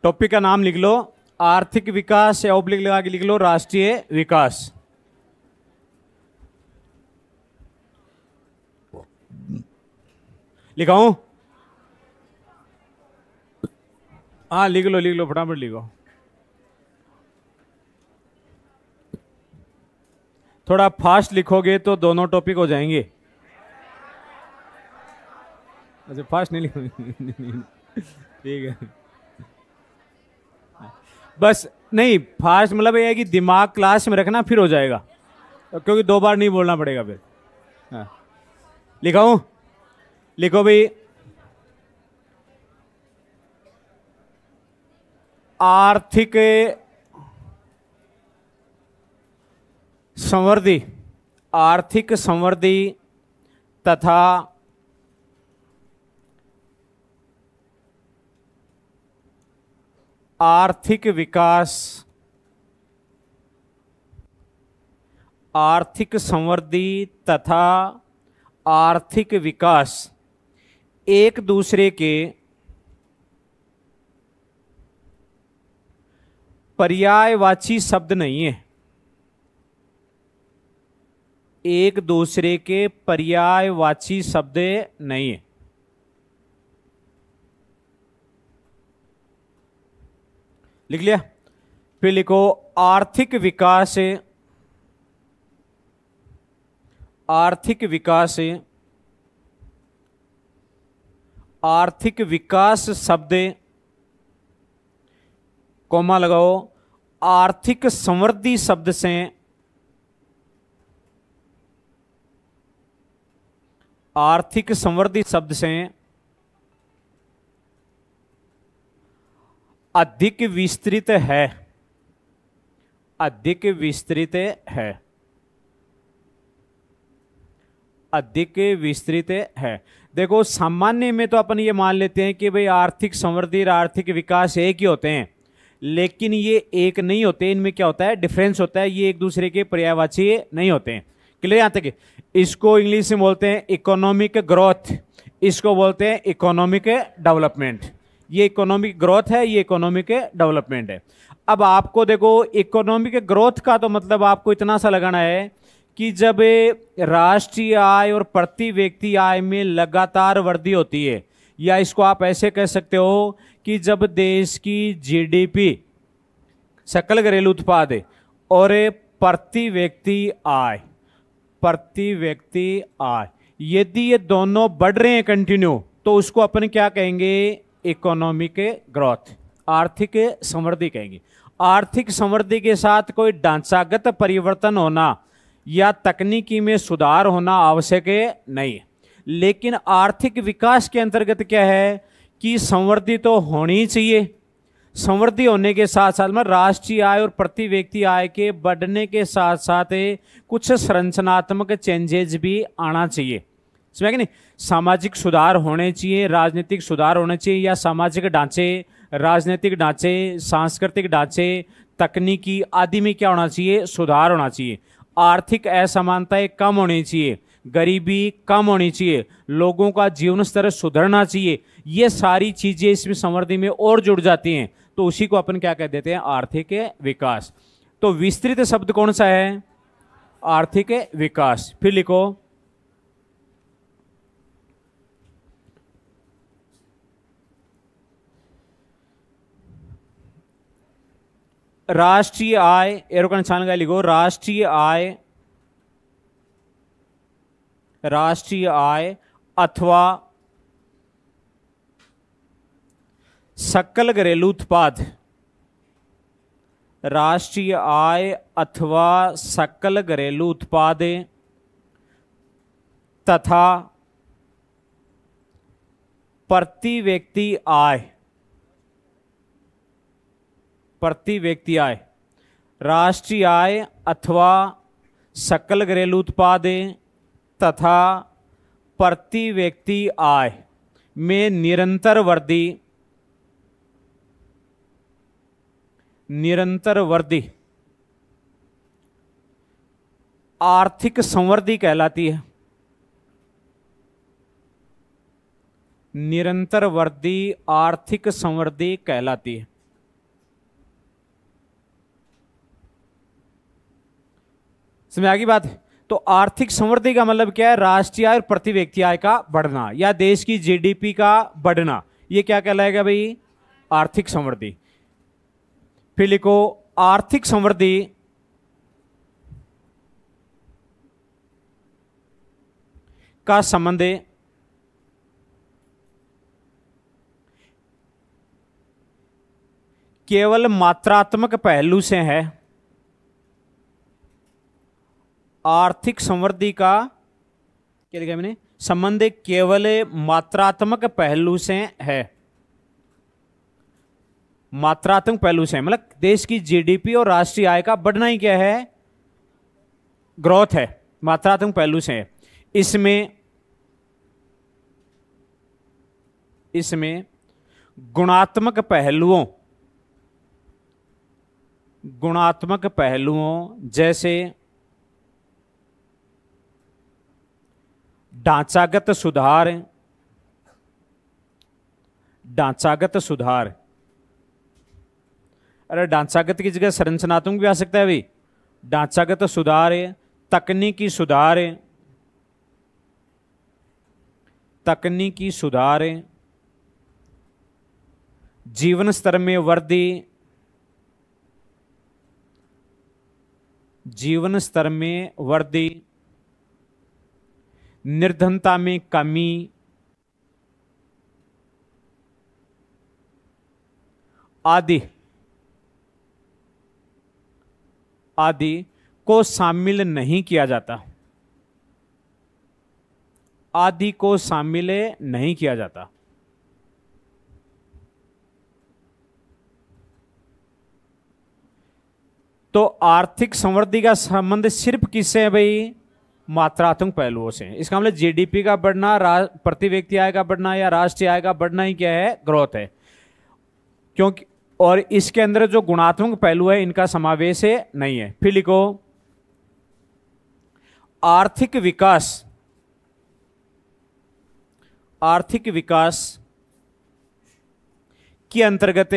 Topic का नाम लिख लो आर्थिक विकास, या ऑब्लिक लगा के लिख लो राष्ट्रीय विकास। लिखाऊं? हाँ लिख लो फटाफट लिखो। थोड़ा फास्ट लिखोगे तो दोनों टॉपिक हो जाएंगे। अच्छा फास्ट नहीं लिखो ठीक है। बस नहीं, फास्ट मतलब ये है कि दिमाग क्लास में रखना, फिर हो जाएगा, क्योंकि 2 बार नहीं बोलना पड़ेगा फिर। हाँ लिखाऊं? लिखो भाई, आर्थिक संवृद्धि, आर्थिक संवृद्धि तथा आर्थिक विकास, आर्थिक संवृद्धि तथा आर्थिक विकास एक दूसरे के पर्यायवाची शब्द नहीं है, एक दूसरे के पर्यायवाची शब्द नहीं है। लिख लिया? फिर लिखो आर्थिक विकास, आर्थिक विकास, आर्थिक विकास शब्द कोमा लगाओ आर्थिक समृद्धि शब्द से, आर्थिक समृद्धि शब्द से अधिक विस्तृत है, अधिक विस्तृत है, अधिक विस्तृत है। देखो सामान्य में तो अपन ये मान लेते हैं कि भाई आर्थिक समृद्धि और आर्थिक विकास एक ही होते हैं, लेकिन ये एक नहीं होते, इनमें क्या होता है, डिफरेंस होता है, ये एक दूसरे के पर्यायवाची नहीं होते हैं। क्लियर यहाँ तक? इसको इंग्लिश में बोलते हैं इकोनॉमिक ग्रोथ, इसको बोलते हैं इकोनॉमिक डेवलपमेंट। ये इकोनॉमिक ग्रोथ है, ये इकोनॉमिक डेवलपमेंट है। अब आपको देखो इकोनॉमिक ग्रोथ का तो मतलब आपको इतना सा लगाना है कि जब राष्ट्रीय आय और प्रति व्यक्ति आय में लगातार वृद्धि होती है, या इसको आप ऐसे कह सकते हो कि जब देश की जीडीपी, सकल घरेलू उत्पाद और प्रति व्यक्ति आय, प्रति व्यक्ति आय, यदि ये दोनों बढ़ रहे हैं कंटिन्यू, तो उसको अपन क्या कहेंगे, इकोनॉमिक ग्रोथ, आर्थिक समृद्धि कहेंगे। आर्थिक समृद्धि के साथ कोई ढांचागत परिवर्तन होना या तकनीकी में सुधार होना आवश्यक नहीं है, लेकिन आर्थिक विकास के अंतर्गत क्या है कि समृद्धि तो होनी चाहिए, समृद्धि होने के साथ साथ में राष्ट्रीय आय और प्रति व्यक्ति आय के बढ़ने के साथ साथ कुछ संरचनात्मक चेंजेस भी आना चाहिए, समझ गए नहीं? सामाजिक सुधार होने चाहिए, राजनीतिक सुधार होने चाहिए, या सामाजिक ढांचे, राजनीतिक ढांचे, सांस्कृतिक ढांचे, तकनीकी आदि में क्या होना चाहिए, सुधार होना चाहिए। आर्थिक असमानताएं कम होनी चाहिए, गरीबी कम होनी चाहिए, लोगों का जीवन स्तर सुधरना चाहिए। ये सारी चीजें इसमें समृद्धि में और जुड़ जाती हैं, तो उसी को अपन क्या कह देते हैं, आर्थिक विकास। तो विस्तृत शब्द कौन सा है, आर्थिक विकास। फिर लिखो राष्ट्रीय आय, एरो का निशान लगा, लिखो राष्ट्रीय आय, राष्ट्रीय आय अथवा सकल घरेलू उत्पाद, राष्ट्रीय आय अथवा सकल घरेलू उत्पाद तथा प्रति व्यक्ति आय, प्रति व्यक्ति आय, राष्ट्रीय आय अथवा सकल घरेलू उत्पाद तथा प्रति व्यक्ति आय में निरंतर वृद्धि, निरंतर वृद्धि आर्थिक संवृद्धि कहलाती है। निरंतर वृद्धि आर्थिक संवृद्धि कहलाती है। समझ आ गई बात। तो आर्थिक समृद्धि का मतलब क्या है? राष्ट्रीय आय और प्रति व्यक्ति आय का बढ़ना या देश की जीडीपी का बढ़ना, ये क्या कहलाएगा भाई? आर्थिक समृद्धि। फिर लिखो आर्थिक समृद्धि का संबंध केवल मात्रात्मक पहलू से है। आर्थिक समृद्धि का क्या लिखा मैंने? संबंध केवल मात्रात्मक पहलू से है। मात्रात्मक पहलू से मतलब देश की जीडीपी और राष्ट्रीय आय का बढ़ना ही क्या है? ग्रोथ है। मात्रात्मक पहलू से है। इसमें गुणात्मक पहलुओं जैसे ढांचागत सुधार, अरे ढांचागत की जगह संरचनात्मक भी आ सकता है भाई। ढांचागत सुधार, तकनीकी सुधार, जीवन स्तर में वृद्धि, निर्धनता में कमी आदि को शामिल नहीं किया जाता। तो आर्थिक समृद्धि का संबंध सिर्फ किससे है भाई? मात्रात्मक पहलुओं से। इसका मतलब जीडीपी का बढ़ना, प्रति व्यक्ति आय का बढ़ना या राष्ट्रीय आय का बढ़ना ही क्या है? ग्रोथ है। क्योंकि और इसके अंदर जो गुणात्मक पहलू है इनका समावेश नहीं है। फिर लिखो आर्थिक विकास के अंतर्गत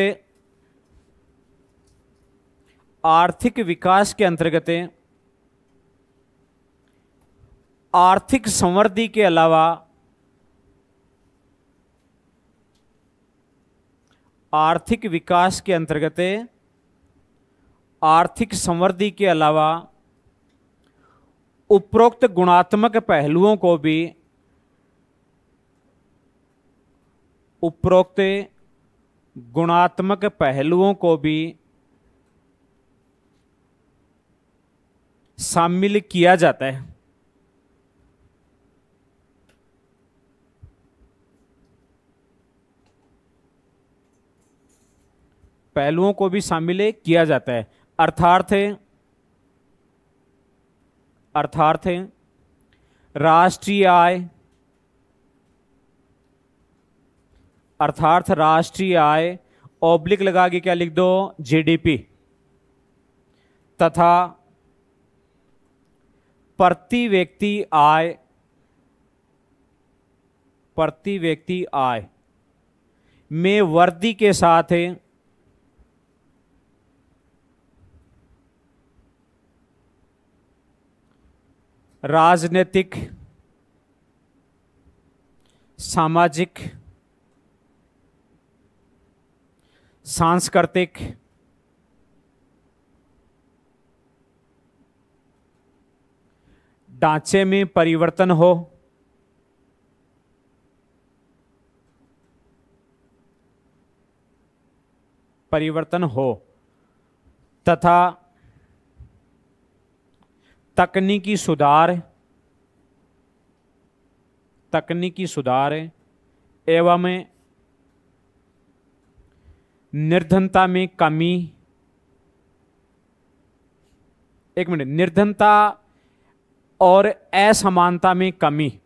आर्थिक समृद्धि के अलावा आर्थिक विकास के अंतर्गत आर्थिक समृद्धि के अलावा उपरोक्त गुणात्मक पहलुओं को भी शामिल किया जाता है। पहलुओं को भी शामिल किया जाता है। अर्थात राष्ट्रीय आय ऑब्लिक लगा के क्या लिख दो? जीडीपी तथा प्रति व्यक्ति आय में वृद्धि के साथ राजनीतिक, सामाजिक, सांस्कृतिक, ढांचे में परिवर्तन हो तथा तकनीकी सुधार एवं निर्धनता में कमी। एक मिनट, निर्धनता और असमानता में कमी,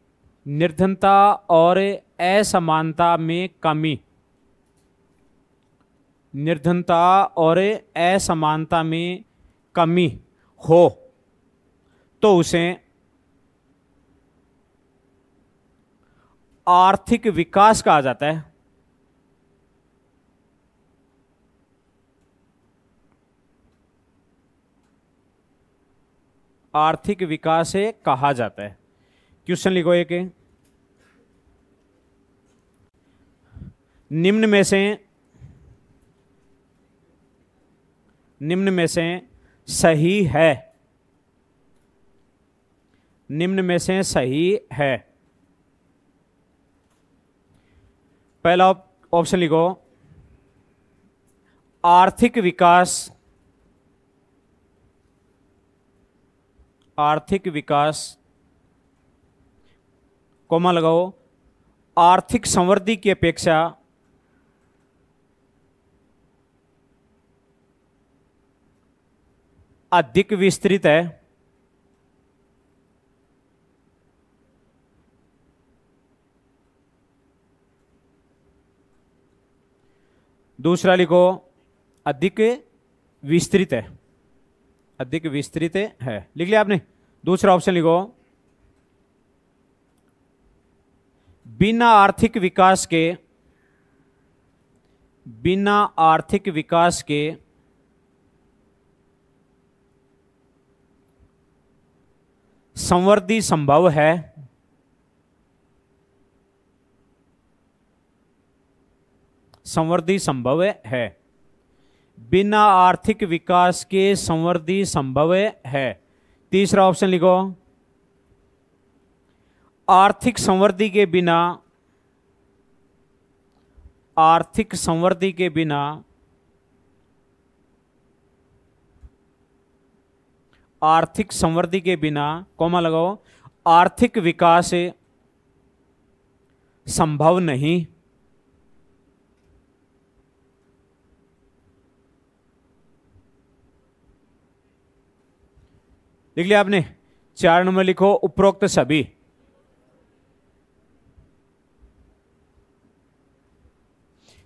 निर्धनता और असमानता में कमी, निर्धनता और असमानता में कमी हो तो उसे आर्थिक विकास कहा जाता है। आर्थिक विकास से कहा जाता है। क्वेश्चन लिखो एक, निम्न में से सही है, निम्न में से सही है। पहला ऑप्शन लिखो, आर्थिक विकास, आर्थिक विकास, कोमा लगाओ, आर्थिक समृद्धि की अपेक्षा अधिक विस्तृत है। दूसरा लिखो, अधिक विस्तृत है, अधिक विस्तृत है। लिख लिया आपने। दूसरा ऑप्शन लिखो, बिना आर्थिक विकास के, बिना आर्थिक विकास के समृद्धि संभव है। समृद्धि संभव है, बिना आर्थिक विकास के समृद्धि संभव है। तीसरा ऑप्शन लिखो, आर्थिक समृद्धि के बिना, आर्थिक समृद्धि के बिना आर्थिक समृद्धि के बिना, कोमा लगाओ, आर्थिक विकास संभव नहीं। लिख लिया आपने। 4 नंबर लिखो, उपरोक्त सभी,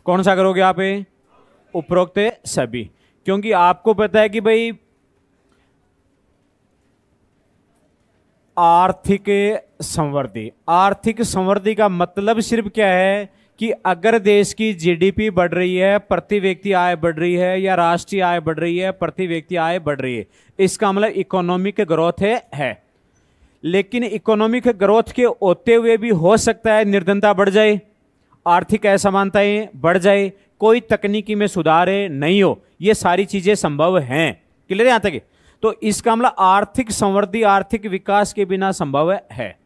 कौन सा करोगे आप? उपरोक्त सभी, क्योंकि आपको पता है कि भाई आर्थिक समृद्धि, आर्थिक समृद्धि का मतलब सिर्फ क्या है कि अगर देश की जीडीपी बढ़ रही है, प्रति व्यक्ति आय बढ़ रही है, या राष्ट्रीय आय बढ़ रही है, प्रति व्यक्ति आय बढ़ रही है, इसका मतलब इकोनॉमिक ग्रोथ है। लेकिन इकोनॉमिक ग्रोथ के होते हुए भी हो सकता है निर्धनता बढ़ जाए, आर्थिक असमानताएं बढ़ जाए, कोई तकनीकी में सुधार नहीं हो, ये सारी चीजें संभव हैं। क्लियर है यहां तक? तो इसका मतलब आर्थिक समृद्धि आर्थिक विकास के बिना संभव है।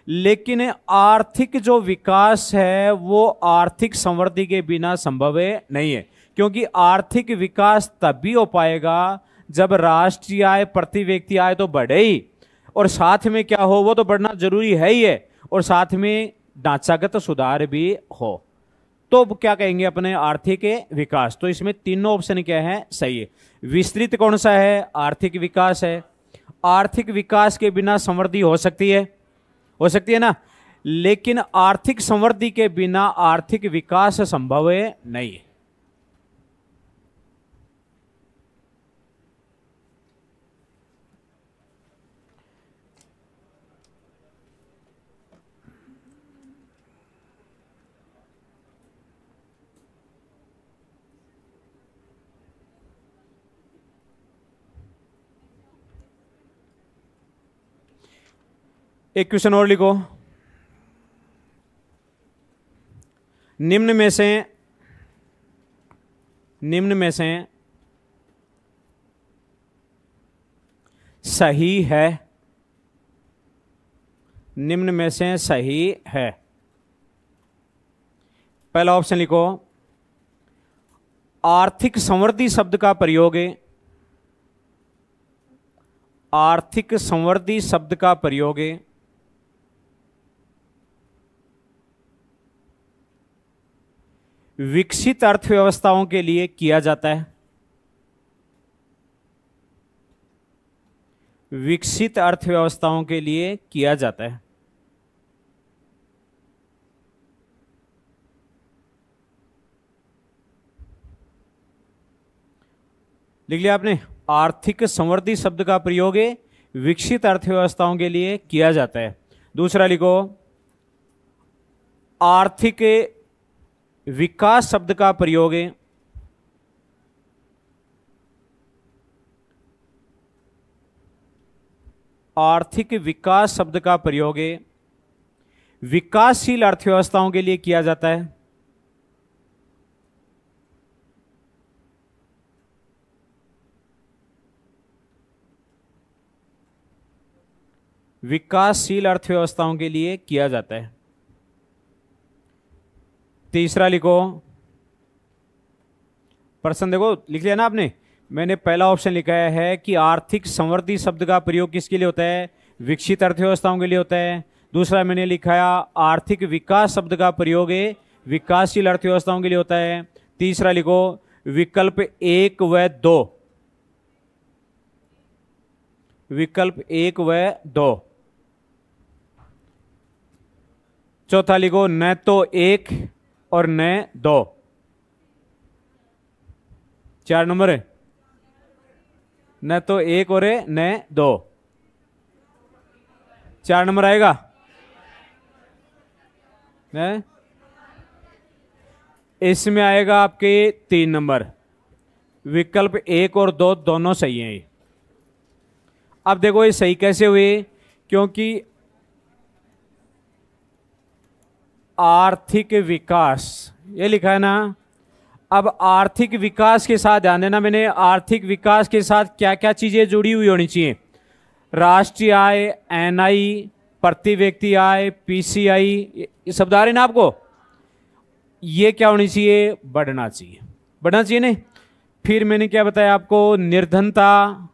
लेकिन आर्थिक जो विकास है वो आर्थिक समृद्धि के बिना संभव नहीं है, क्योंकि आर्थिक विकास तभी हो पाएगा जब राष्ट्रीय आय प्रति व्यक्ति आय तो बढ़े ही, और साथ में क्या हो, वो तो बढ़ना जरूरी है ही है, और साथ में ढांचागत सुधार भी हो, तो क्या कहेंगे अपने आर्थिक विकास। तो इसमें तीनों ऑप्शन क्या है? सही है। विस्तृत कौन सा है? आर्थिक विकास है। आर्थिक विकास के बिना समृद्धि हो सकती है, हो सकती है ना, लेकिन आर्थिक समृद्धि के बिना आर्थिक विकास संभव नहीं है। एक क्वेश्चन और लिखो, निम्न में से सही है, निम्न में से सही है। पहला ऑप्शन लिखो, आर्थिक समृद्धि शब्द का प्रयोग, आर्थिक समृद्धि शब्द का प्रयोग विकसित अर्थव्यवस्थाओं के लिए किया जाता है। विकसित अर्थव्यवस्थाओं के लिए किया जाता है। लिख लिया आपने? आर्थिक समृद्धि शब्द का प्रयोग विकसित अर्थव्यवस्थाओं के लिए किया जाता है। दूसरा लिखो, आर्थिक विकास शब्द का प्रयोग आर्थिक विकास शब्द का प्रयोग विकासशील अर्थव्यवस्थाओं के लिए किया जाता है। विकासशील अर्थव्यवस्थाओं के लिए किया जाता है। तीसरा लिखो, प्रश्न देखो लिख लिया ना आपने। मैंने पहला ऑप्शन लिखा है कि आर्थिक समृद्धि शब्द का प्रयोग किसके लिए होता है? विकसित अर्थव्यवस्थाओं के लिए होता है। दूसरा मैंने लिखा आर्थिक विकास शब्द का प्रयोग विकासशील अर्थव्यवस्थाओं के लिए होता है। तीसरा लिखो विकल्प 1 व 2, विकल्प 1 व 2। चौथा लिखो न तो 1 और न 2। 4 नंबर है, न तो 1 और न 2। 4 नंबर आएगा न? इसमें आएगा आपके 3 नंबर। विकल्प 1 और 2 दोनों सही हैं। अब देखो ये सही कैसे हुए? क्योंकि आर्थिक विकास ये लिखा है ना। अब आर्थिक विकास के साथ ध्यान देना, मैंने आर्थिक विकास के साथ क्या क्या चीजें जुड़ी हुई होनी चाहिए? राष्ट्रीय आय, एनआई, प्रति व्यक्ति आय, पीसीआई, ये शब्द आ रहे ना आपको। ये क्या होनी चाहिए? बढ़ना चाहिए, बढ़ना चाहिए नहीं। फिर मैंने क्या बताया आपको? निर्धनता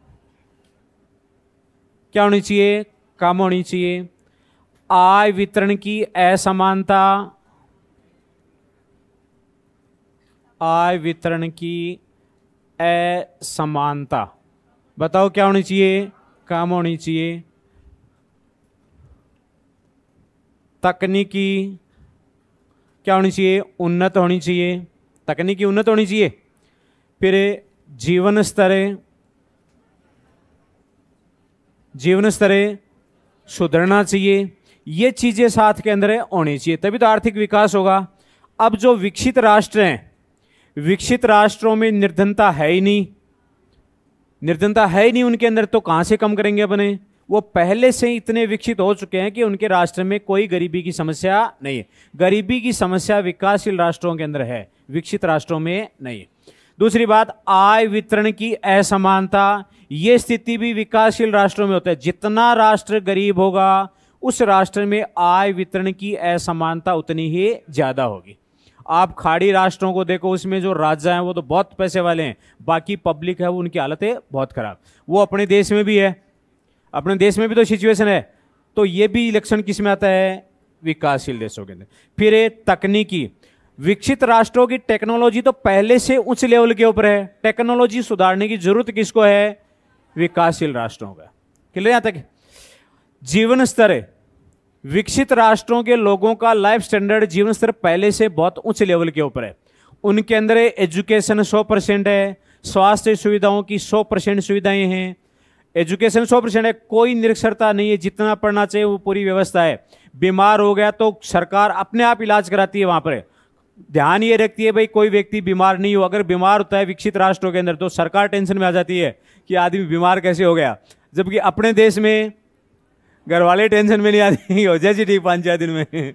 क्या होनी चाहिए? कम होनी चाहिए। आय वितरण की असमानता, आय वितरण की असमानता बताओ क्या होनी चाहिए? कम होनी चाहिए। तकनीकी क्या होनी चाहिए? उन्नत होनी चाहिए, तकनीकी उन्नत होनी चाहिए। फिर जीवन स्तर, जीवन स्तर सुधरना चाहिए। ये चीजें साथ के अंदर होनी चाहिए, तभी तो आर्थिक विकास होगा। अब जो विकसित राष्ट्र हैं, विकसित राष्ट्रों में निर्धनता है ही नहीं, निर्धनता है ही नहीं उनके अंदर, तो कहां से कम करेंगे अपने? वो पहले से ही इतने विकसित हो चुके हैं कि उनके राष्ट्र में कोई गरीबी की समस्या नहीं है। गरीबी की समस्या विकासशील राष्ट्रों के अंदर है, विकसित राष्ट्रों में नहीं है। दूसरी बात, आय वितरण की असमानता, ये स्थिति भी विकासशील राष्ट्रों में होता है। जितना राष्ट्र गरीब होगा उस राष्ट्र में आय वितरण की असमानता उतनी ही ज्यादा होगी। आप खाड़ी राष्ट्रों को देखो, उसमें जो राजा हैं वो तो बहुत पैसे वाले हैं, बाकी पब्लिक है वो उनकी हालत है बहुत खराब। वो अपने देश में भी है, अपने देश में भी तो सिचुएशन है। तो ये भी लक्षण किस में आता है? विकासशील देशों के अंदर। फिर तकनीकी, विकसित राष्ट्रों की टेक्नोलॉजी तो पहले से उच्च लेवल के ऊपर है, टेक्नोलॉजी सुधारने की जरूरत किसको है? विकासशील राष्ट्रों का। क्लियर यहां तक? जीवन स्तर, विकसित राष्ट्रों के लोगों का लाइफ स्टैंडर्ड, जीवन स्तर पहले से बहुत उच्च लेवल के ऊपर है। उनके अंदर एजुकेशन 100% है, स्वास्थ्य सुविधाओं की 100% सुविधाएं हैं। एजुकेशन 100% है, कोई निरक्षरता नहीं है, जितना पढ़ना चाहिए वो पूरी व्यवस्था है। बीमार हो गया तो सरकार अपने आप इलाज कराती है, वहां पर ध्यान ये रखती है भाई कोई व्यक्ति बीमार नहीं हो। अगर बीमार होता है विकसित राष्ट्रों के अंदर तो सरकार टेंशन में आ जाती है कि आदमी बीमार कैसे हो गया, जबकि अपने देश में घर वाले टेंशन में नहीं आती, हो जैसी ठीक 5-6 दिन में।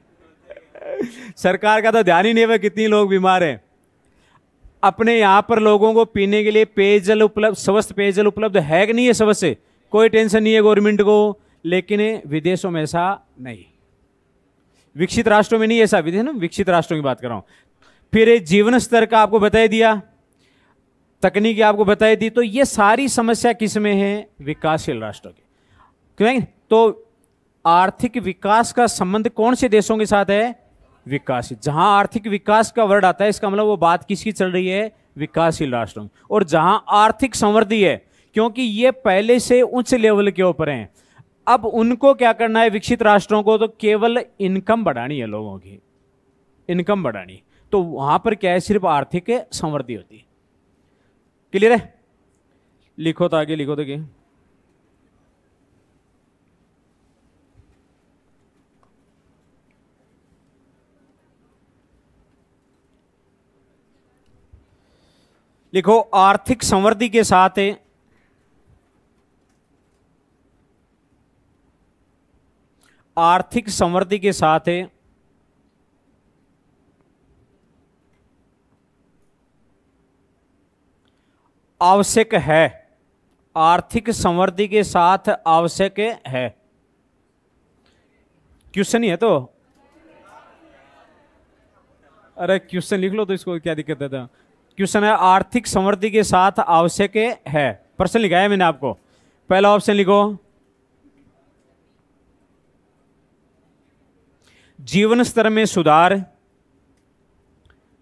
सरकार का तो ध्यान ही नहीं है कितनी लोग बीमार हैं। अपने यहां पर लोगों को पीने के लिए पेयजल उपलब्ध, स्वस्थ पेयजल उपलब्ध है कि नहीं है? स्वस्थ से कोई टेंशन नहीं है गवर्नमेंट को, लेकिन विदेशों में ऐसा नहीं, विकसित राष्ट्रों में नहीं ऐसा। विदेश ना, विकसित राष्ट्रों की बात कर रहा हूं। फिर जीवन स्तर का आपको बता दिया, तकनीकी आपको बताई दी। तो ये सारी समस्या किस में है? विकासशील राष्ट्रों की। क्यों? तो आर्थिक विकास का संबंध कौन से देशों के साथ है? विकासशील। जहां आर्थिक विकास का वर्ड आता है इसका मतलब वो बात किसकी चल रही है? विकासशील राष्ट्रों। और जहां आर्थिक समृद्धि है, क्योंकि ये पहले से उच्च लेवल के ऊपर हैं, अब उनको क्या करना है विकसित राष्ट्रों को? तो केवल इनकम बढ़ानी है, लोगों की इनकम बढ़ानी। तो वहां पर क्या है? सिर्फ आर्थिक समृद्धि होती है। क्लियर है? लिखो तो आगे लिखो तो क्या? लिखो आर्थिक समृद्धि के साथ आर्थिक समृद्धि के साथ आवश्यक है। आर्थिक समृद्धि के साथ आवश्यक है। क्वेश्चन ही है तो, अरे क्वेश्चन लिख लो तो इसको क्या दिक्कत है। क्वेश्चन है आर्थिक समृद्धि के साथ आवश्यक है। प्रश्न लिखा है मैंने आपको। पहला ऑप्शन लिखो, जीवन स्तर में सुधार।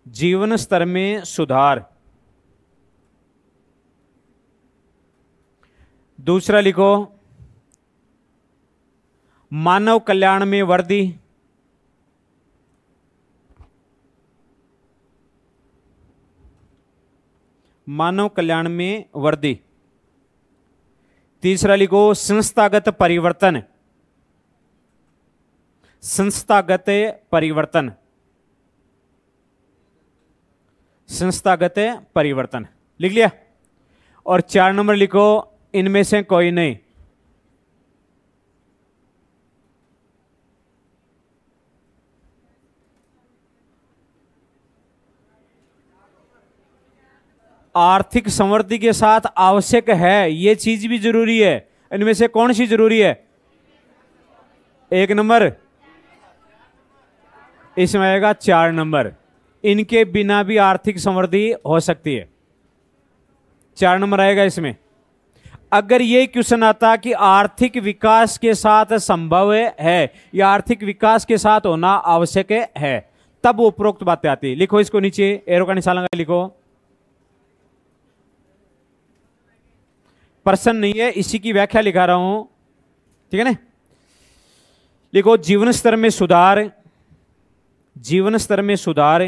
जीवन स्तर में सुधार। दूसरा लिखो, मानव कल्याण में वृद्धि। मानव कल्याण में वृद्धि। तीसरा लिखो, संस्थागत परिवर्तन। संस्थागत परिवर्तन। संस्थागत परिवर्तन लिख लिया। और 4 नंबर लिखो, इनमें से कोई नहीं। आर्थिक समृद्धि के साथ आवश्यक है, यह चीज भी जरूरी है। इनमें से कौन सी जरूरी है? 1 नंबर। इसमें आएगा 4 नंबर। इनके बिना भी आर्थिक समृद्धि हो सकती है। 4 नंबर आएगा इसमें। अगर ये क्वेश्चन आता कि आर्थिक विकास के साथ संभव है या आर्थिक विकास के साथ होना आवश्यक है, तब उपरोक्त बातें आती है। लिखो इसको नीचे, एरो का निशान लगा लिखो। प्रश्न नहीं है, इसी की व्याख्या लिखा रहा हूं, ठीक है ना। लिखो, जीवन स्तर में सुधार। जीवन स्तर में सुधार।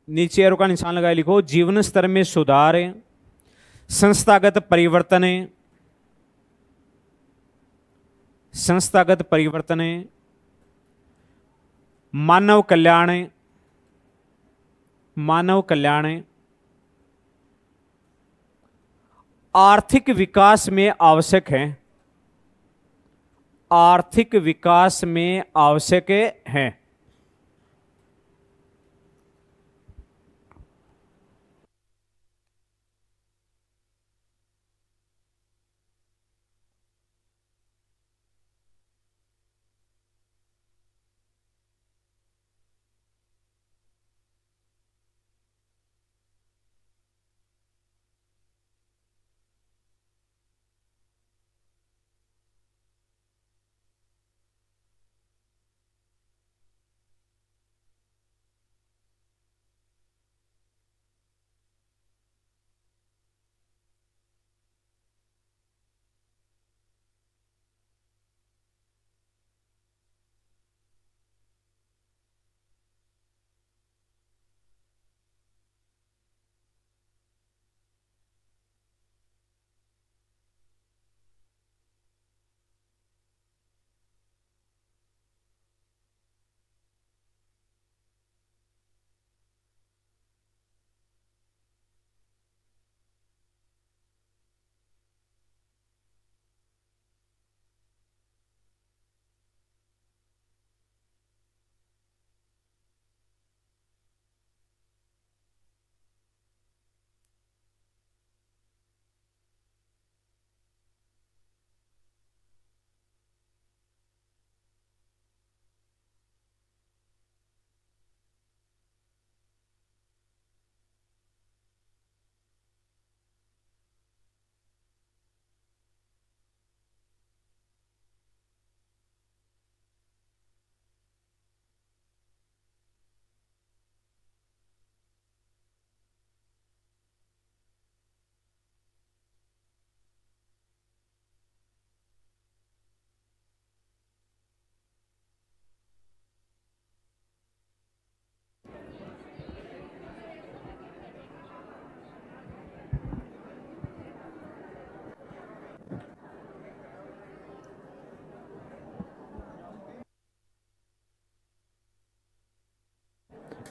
नीचे एरो का निशान लगाए लिखो, जीवन स्तर में सुधार। संस्थागत परिवर्तन। संस्थागत परिवर्तन। मानव कल्याण। मानव कल्याण। आर्थिक विकास में आवश्यक है। आर्थिक विकास में आवश्यक है।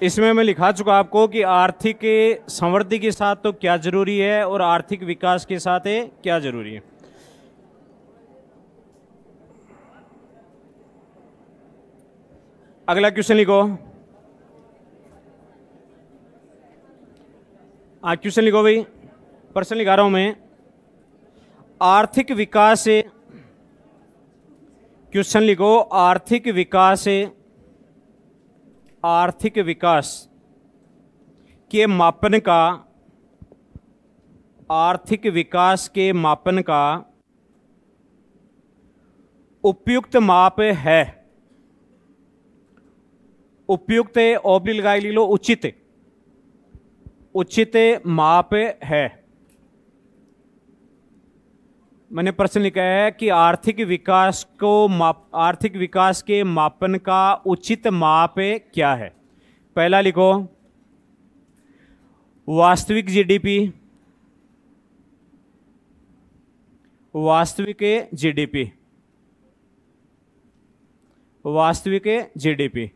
इसमें मैं लिखा चुका आपको कि आर्थिक समृद्धि के साथ तो क्या जरूरी है और आर्थिक विकास के साथ क्या जरूरी है। अगला क्वेश्चन लिखो। क्वेश्चन लिखो भाई, प्रश्न लिखा रहा हूं मैं। आर्थिक विकास से, क्वेश्चन लिखो, आर्थिक विकास से, आर्थिक विकास के मापन का, आर्थिक विकास के मापन का उपयुक्त माप है। उपयुक्त ओब्लिक लगाई लिख लो, उचित, उचित माप है। मैंने प्रश्न लिखा है कि आर्थिक विकास को आर्थिक विकास के मापन का उचित माप क्या है। पहला लिखो वास्तविक जीडीपी, वास्तविक जीडीपी, वास्तविक जीडीपी।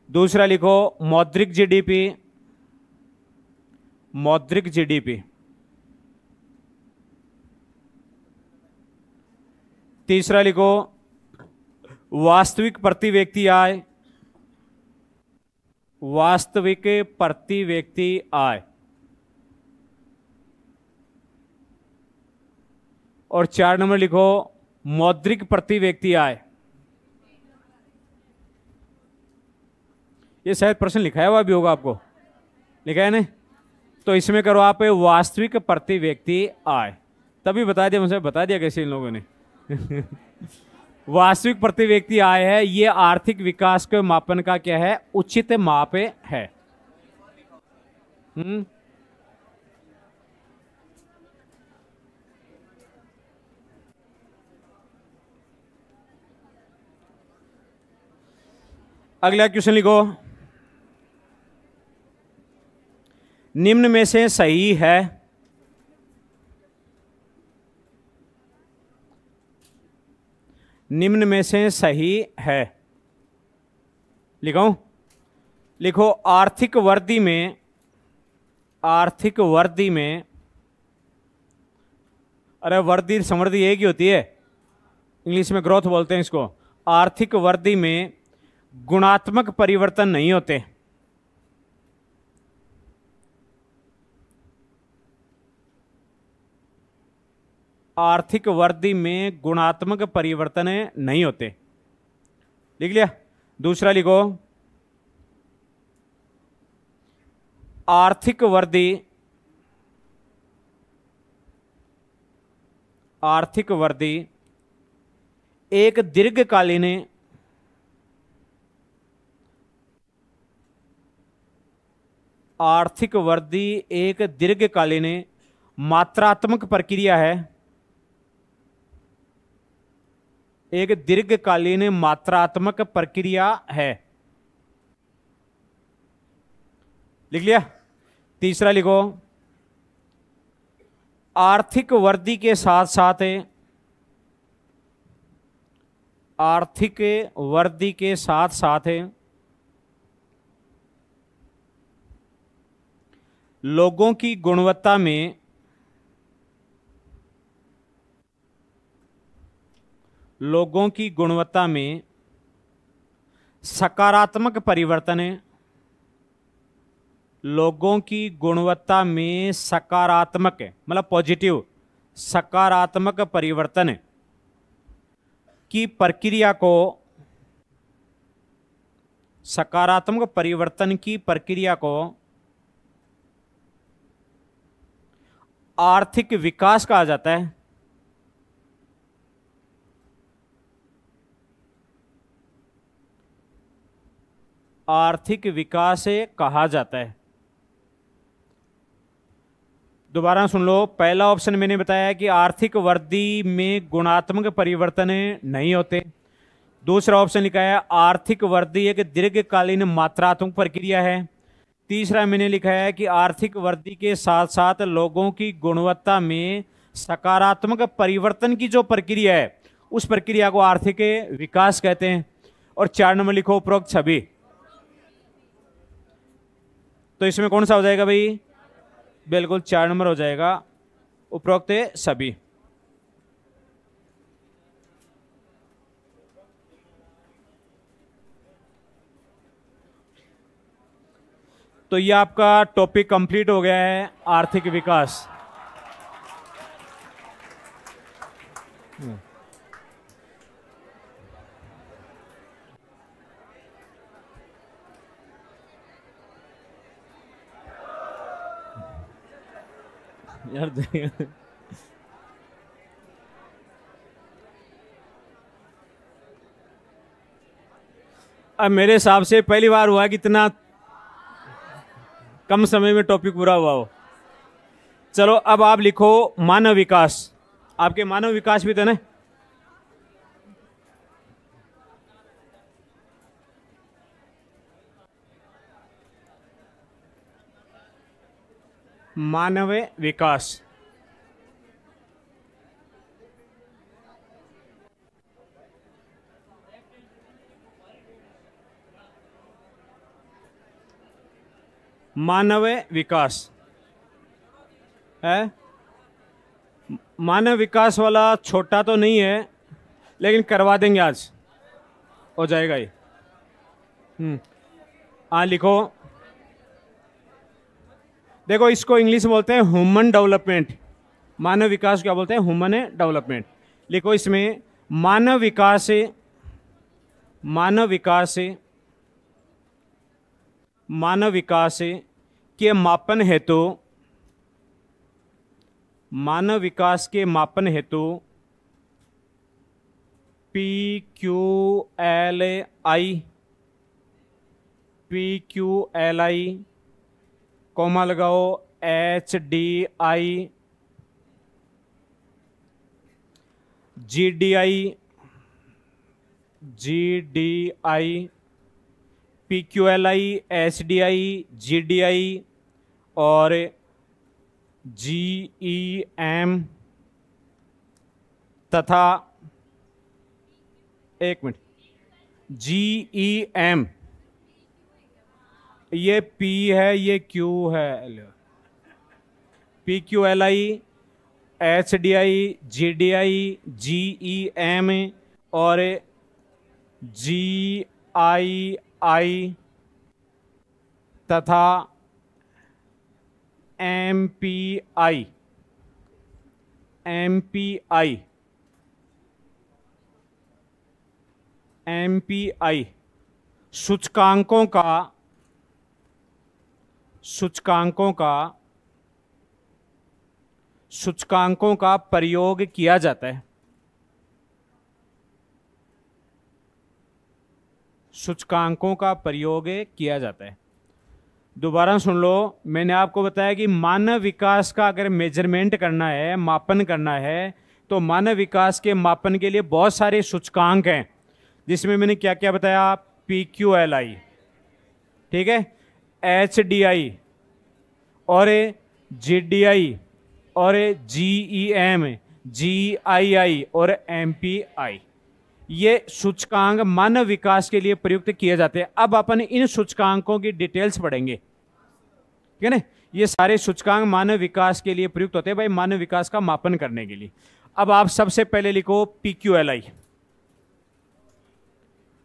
दूसरा लिखो मौद्रिक जीडीपी, मौद्रिक जीडीपी। तीसरा लिखो वास्तविक प्रति व्यक्ति आय, वास्तविक प्रति व्यक्ति आय। और 4 नंबर लिखो मौद्रिक प्रति व्यक्ति आय। ये शायद प्रश्न लिखाया हुआ भी होगा, आपको लिखा है ना? तो इसमें करो आप वास्तविक प्रति व्यक्ति आय। तभी बता दिया, मुझे बता दिया कैसे इन लोगों ने। वास्तविक प्रति व्यक्ति आय है, ये आर्थिक विकास के मापन का क्या है? उचित माप है। अगला क्वेश्चन लिखो, निम्न में से सही है, निम्न में से सही है। लिखो, लिखो आर्थिक वृद्धि में, आर्थिक वृद्धि में, अरे वृद्धि समृद्धि एक ही होती है, इंग्लिश में ग्रोथ बोलते हैं इसको। आर्थिक वृद्धि में गुणात्मक परिवर्तन नहीं होते। आर्थिक वृद्धि में गुणात्मक परिवर्तन नहीं होते। लिख लिया? दूसरा लिखो आर्थिक वृद्धि, आर्थिक वृद्धि एक दीर्घकालीन, आर्थिक वृद्धि एक दीर्घकालीन मात्रात्मक प्रक्रिया है, एक दीर्घकालीन मात्रात्मक प्रक्रिया है। लिख लिया? तीसरा लिखो आर्थिक वृद्धि के साथ साथ, आर्थिक वृद्धि के साथ साथ लोगों की गुणवत्ता में, लोगों की गुणवत्ता में सकारात्मक परिवर्तन, लोगों की गुणवत्ता में सकारात्मक मतलब पॉजिटिव, सकारात्मक परिवर्तन की प्रक्रिया को, सकारात्मक परिवर्तन की प्रक्रिया को आर्थिक विकास कहा जाता है। आर्थिक विकास कहा जाता है। दोबारा सुन लो, पहला ऑप्शन मैंने बताया कि आर्थिक वृद्धि में गुणात्मक परिवर्तन नहीं होते। दूसरा ऑप्शन लिखा है आर्थिक वृद्धि एक दीर्घकालीन मात्रात्मक प्रक्रिया है। तीसरा मैंने लिखा है कि आर्थिक वृद्धि के साथ साथ लोगों की गुणवत्ता में सकारात्मक परिवर्तन की जो प्रक्रिया है उस प्रक्रिया को आर्थिक विकास कहते हैं। और 4 नंबर लिखो उपरोक्त सभी। तो इसमें कौन सा हो जाएगा भाई? बिल्कुल 4 नंबर हो जाएगा, उपरोक्त सभी। तो ये आपका टॉपिक कंप्लीट हो गया है, आर्थिक विकास। यार अब मेरे हिसाब से पहली बार हुआ कि इतना कम समय में टॉपिक पूरा हुआ हो। चलो अब आप लिखो मानव विकास। आपके मानव विकास भी थे ना? मानव विकास। मानव विकास है। मानव विकास वाला छोटा तो नहीं है, लेकिन करवा देंगे, आज हो जाएगा ये। हाँ लिखो। देखो इसको इंग्लिश में बोलते हैं ह्यूमन डेवलपमेंट। मानव विकास क्या बोलते हैं? Human development. लिखो इसमें मानव विकास से, मानव विकास से, मानव विकास के मापन हेतु, मानव विकास के मापन हेतु PQLI, PQLI कोमा लगाओ HDI, GDI, GDI, PQLI, HDI, GDI और GEM तथा एक मिनट GEM, ये P है, ये Q है। PQLI, HDI, GDI, GEM और GII तथा MPI, MPI, MPI सूचकांकों का, सूचकांकों का, सूचकांकों का प्रयोग किया जाता है। सूचकांकों का प्रयोग किया जाता है। दोबारा सुन लो, मैंने आपको बताया कि मानव विकास का अगर मेजरमेंट करना है, मापन करना है, तो मानव विकास के मापन के लिए बहुत सारे सूचकांक हैं, जिसमें मैंने क्या क्या बताया? PQLI, ठीक है, HDI और GDI और GEM, GII और MPI, ये सूचकांक मानव विकास के लिए प्रयुक्त किए जाते हैं। अब अपन इन सूचकांकों की डिटेल्स पढ़ेंगे, ठीक है ना? ये सारे सूचकांक मानव विकास के लिए प्रयुक्त होते हैं भाई, मानव विकास का मापन करने के लिए। अब आप सबसे पहले लिखो PQLI,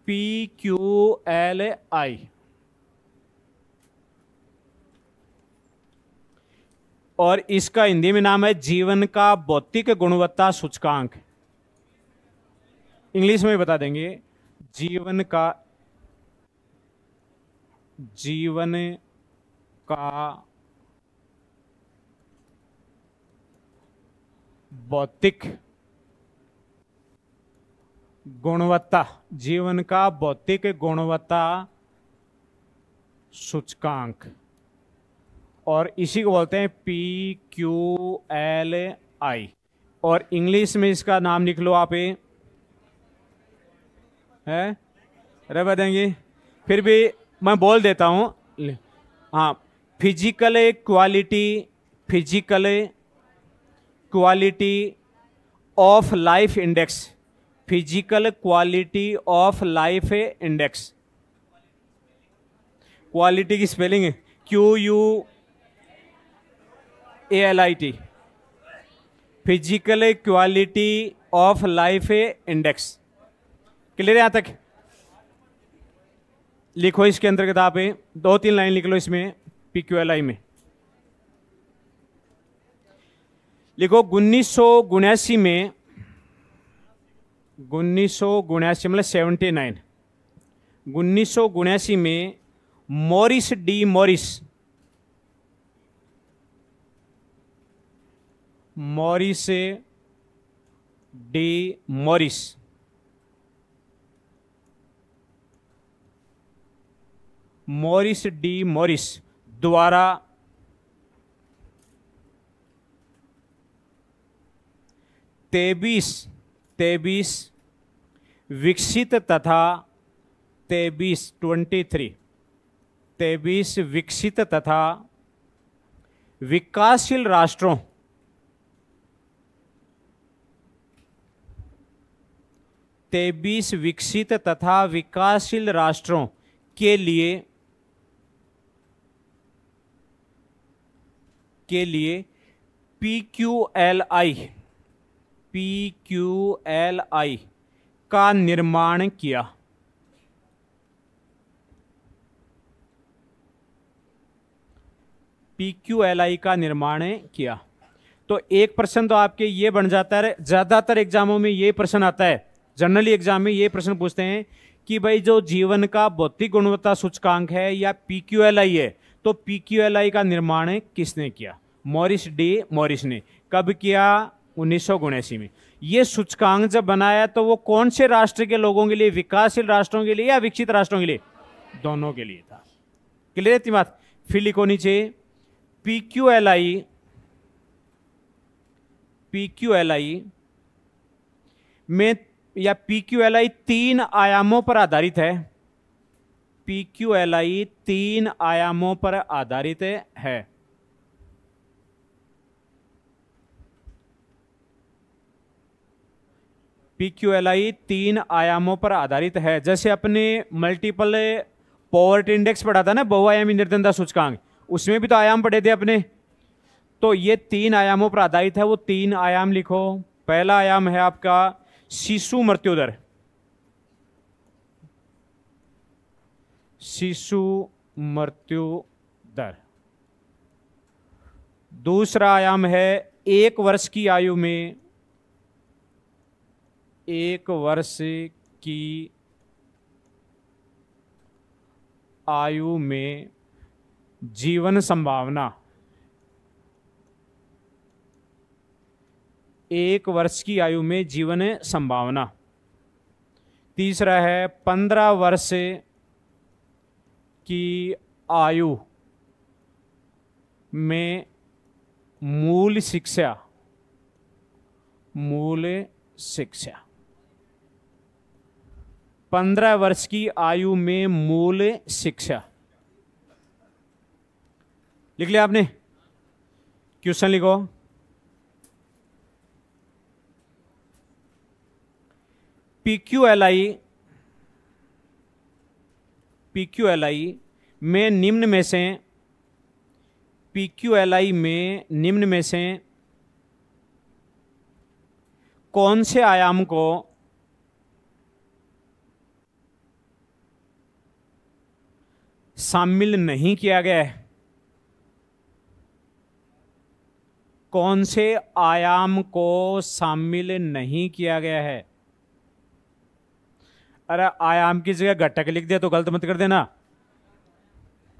PQLI और इसका हिंदी में नाम है जीवन का भौतिक गुणवत्ता सूचकांक। इंग्लिश में बता देंगे, जीवन का, जीवन का भौतिक गुणवत्ता, जीवन का भौतिक गुणवत्ता सूचकांक, और इसी को बोलते हैं PQLI। और इंग्लिश में इसका नाम लिख लो आप, है रह देंगे, फिर भी मैं बोल देता हूं। हाँ, physical quality, physical quality of life index, physical quality of life index. Quality की स्पेलिंग है QUALIT, physical quality of life index. Clear है यहां तक? लिखो इसके अंतर्गत आप 2-3 लाइन लिख लो इसमें। PQLI में लिखो 1979 में, 1979 मतलब 79, 1979 में Morris D Morris, Morris D Morris Morris D Morris द्वारा तेबीस विकसित तथा 23 विकसित तथा विकासशील राष्ट्रों, विकसित तथा विकासशील राष्ट्रों के लिए PQLI का निर्माण किया। PQLI का निर्माण किया। तो एक प्रश्न तो आपके ये बन जाता है, ज्यादातर एग्जामों में ये प्रश्न आता है, जनरली एग्जाम में ये प्रश्न पूछते हैं कि भाई जो जीवन का भौतिक गुणवत्ता सूचकांक है या PQLI है, तो PQLI का निर्माण किसने किया? मॉरिस डी मॉरिस ने। कब किया? 1979 में। ये सूचकांक जब बनाया तो वो कौन से राष्ट्र के लोगों के लिए, विकासशील राष्ट्रों के लिए या विकसित राष्ट्रों के लिए? दोनों के लिए था। क्लियर है इतनी बात? फिर लिखो नीचे PQLI में, या PQLI 3 आयामों पर आधारित है। PQLI 3 आयामों पर आधारित है। PQLI 3 आयामों पर आधारित है। जैसे अपने मल्टीपल पॉवर्टी इंडेक्स पढ़ा था ना, बहुआयामी निर्धनता सूचकांक, उसमें भी तो आयाम पढ़े थे अपने। तो ये 3 आयामों पर आधारित है। वो 3 आयाम लिखो। पहला आयाम है आपका शिशु मृत्यु दर, शिशु मृत्यु दर। दूसरा आयाम है 1 वर्ष की आयु में, 1 वर्ष की आयु में जीवन संभावना, 1 वर्ष की आयु में जीवन संभावना। तीसरा है 15 वर्ष की आयु में मूल शिक्षा, मूल शिक्षा। 15 वर्ष की आयु में मूल शिक्षा। लिख लिया आपने? क्वेश्चन लिखो। PQLI में निम्न में से, PQLI में निम्न में से कौन से आयाम को शामिल नहीं किया गया है? कौन से आयाम को शामिल नहीं किया गया है? अरे आयाम की जगह घटक लिख दिया तो गलत मत कर देना,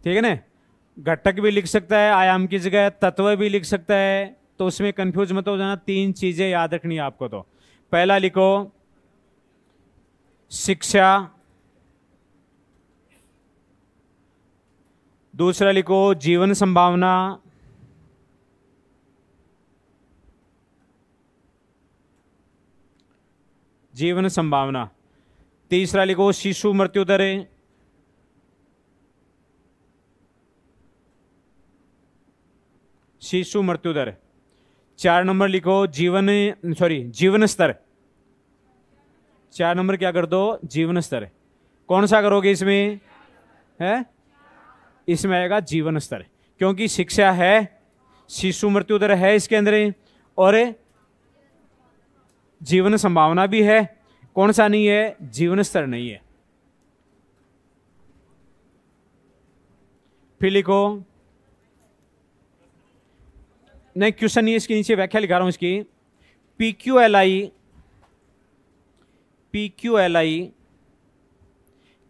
ठीक है ना? घटक भी लिख सकता है, आयाम की जगह तत्व भी लिख सकता है, तो उसमें कंफ्यूज मत हो जाना। 3 चीजें याद रखनी है आपको। तो पहला लिखो शिक्षा, दूसरा लिखो जीवन संभावना, जीवन संभावना। तीसरा लिखो शिशु मृत्यु दर, शिशु मृत्यु दर। 4 नंबर लिखो जीवन स्तर। 4 नंबर क्या कर दो? जीवन स्तर। कौन सा करोगे इसमें? है इसमें आएगा जीवन स्तर, क्योंकि शिक्षा है, शिशु मृत्यु दर है इसके अंदर, और जीवन संभावना भी है। कौन सा नहीं है? जीवन स्तर नहीं है। फिर लिखो नहीं, क्वेश्चन नहीं, इसके नीचे व्याख्या लिखा रहा हूं इसकी। PQLI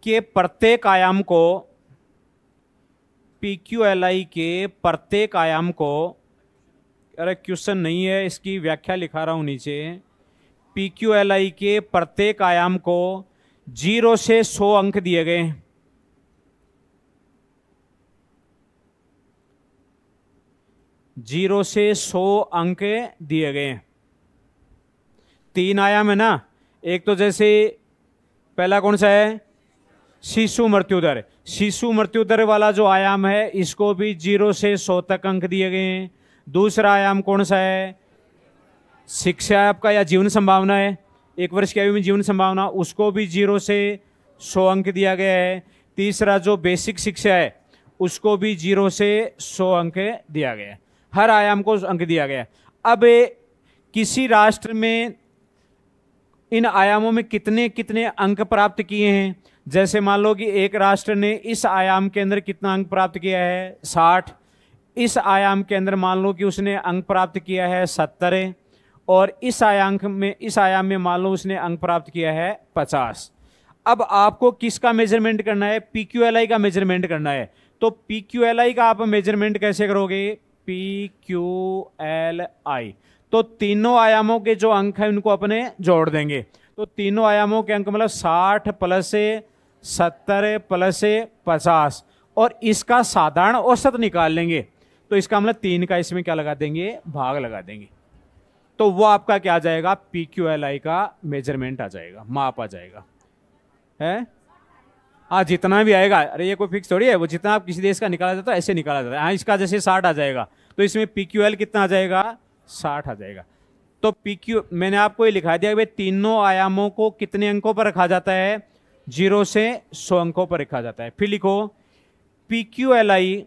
के प्रत्येक आयाम को, PQLI के प्रत्येक आयाम को, अरे क्वेश्चन नहीं है, इसकी व्याख्या लिखा रहा हूं नीचे। PQLI के प्रत्येक आयाम को 0 से 100 अंक दिए गए हैं। 0 से 100 अंक दिए गए हैं। 3 आयाम है ना, एक तो जैसे पहला कौन सा है, शिशु मृत्यु दर। शिशु मृत्यु दर वाला जो आयाम है इसको भी 0 से 100 तक अंक दिए गए हैं। दूसरा आयाम कौन सा है, शिक्षा आपका या जीवन संभावना है, 1 वर्ष की आयु में जीवन संभावना, उसको भी 0 से 100 अंक दिया गया है। तीसरा जो बेसिक शिक्षा है उसको भी 0 से 100 अंक दिया गया है। हर आयाम को अंक दिया गया है। अब किसी राष्ट्र में इन आयामों में कितने कितने अंक प्राप्त किए हैं, जैसे मान लो कि एक राष्ट्र ने इस आयाम के अंदर कितना अंक प्राप्त किया है, 60। इस आयाम के अंदर मान लो कि उसने अंक प्राप्त किया है 70, और इस आयाम में मान लो उसने अंक प्राप्त किया है 50। अब आपको किसका मेजरमेंट करना है, PQLI का मेजरमेंट करना है। तो PQLI का आप मेजरमेंट कैसे करोगे, PQLI, तो तीनों आयामों के जो अंक हैं उनको अपने जोड़ देंगे। तो तीनों आयामों के अंक मतलब 60 प्लस 70 प्लस 50, और इसका साधारण औसत निकाल लेंगे। तो इसका मतलब 3 का इसमें क्या लगा देंगे, भाग लगा देंगे। तो वो आपका क्या आ जाएगा, PQLI का मेजरमेंट आ जाएगा, माप आ जाएगा है। हाँ, जितना भी आएगा, अरे ये कोई फिक्स थोड़ी है, वो जितना आप किसी देश का निकाला जाता है ऐसे निकाला जाता है। हाँ, इसका जैसे 60 आ जाएगा तो इसमें PQL कितना आ जाएगा, 60 आ जाएगा। तो मैंने आपको ये लिखा दिया कि तीनों आयामों को कितने अंकों पर रखा जाता है, 0 से 100 अंकों पर रखा जाता है। फिर लिखो PQLI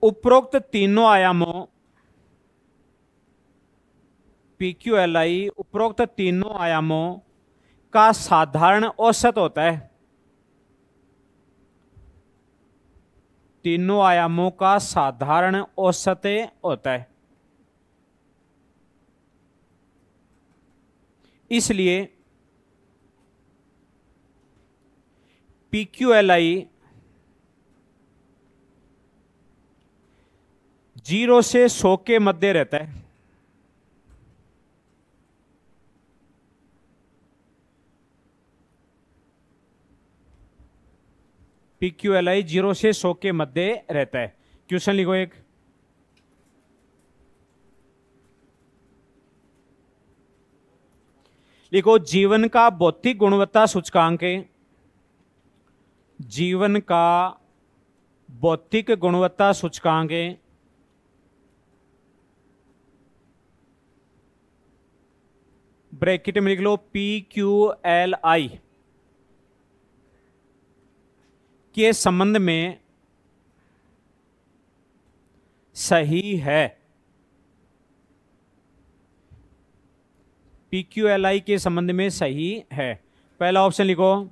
उपरोक्त तीनों आयामों, PQLI उपरोक्त तीनों आयामों का साधारण औसत होता है। तीनों आयामों का साधारण औसत होता है। इसलिए PQLI 0 से 100 के मध्य रहता है। PQLI 0 से 100 के मध्य रहता है। क्वेश्चन लिखो एक, लिखो जीवन का भौतिक गुणवत्ता सूचकांक, जीवन का भौतिक गुणवत्ता सूचकांक ब्रैकेट में लिख लो PQLI के संबंध में सही है। PQLI के संबंध में सही है। पहला ऑप्शन लिखो,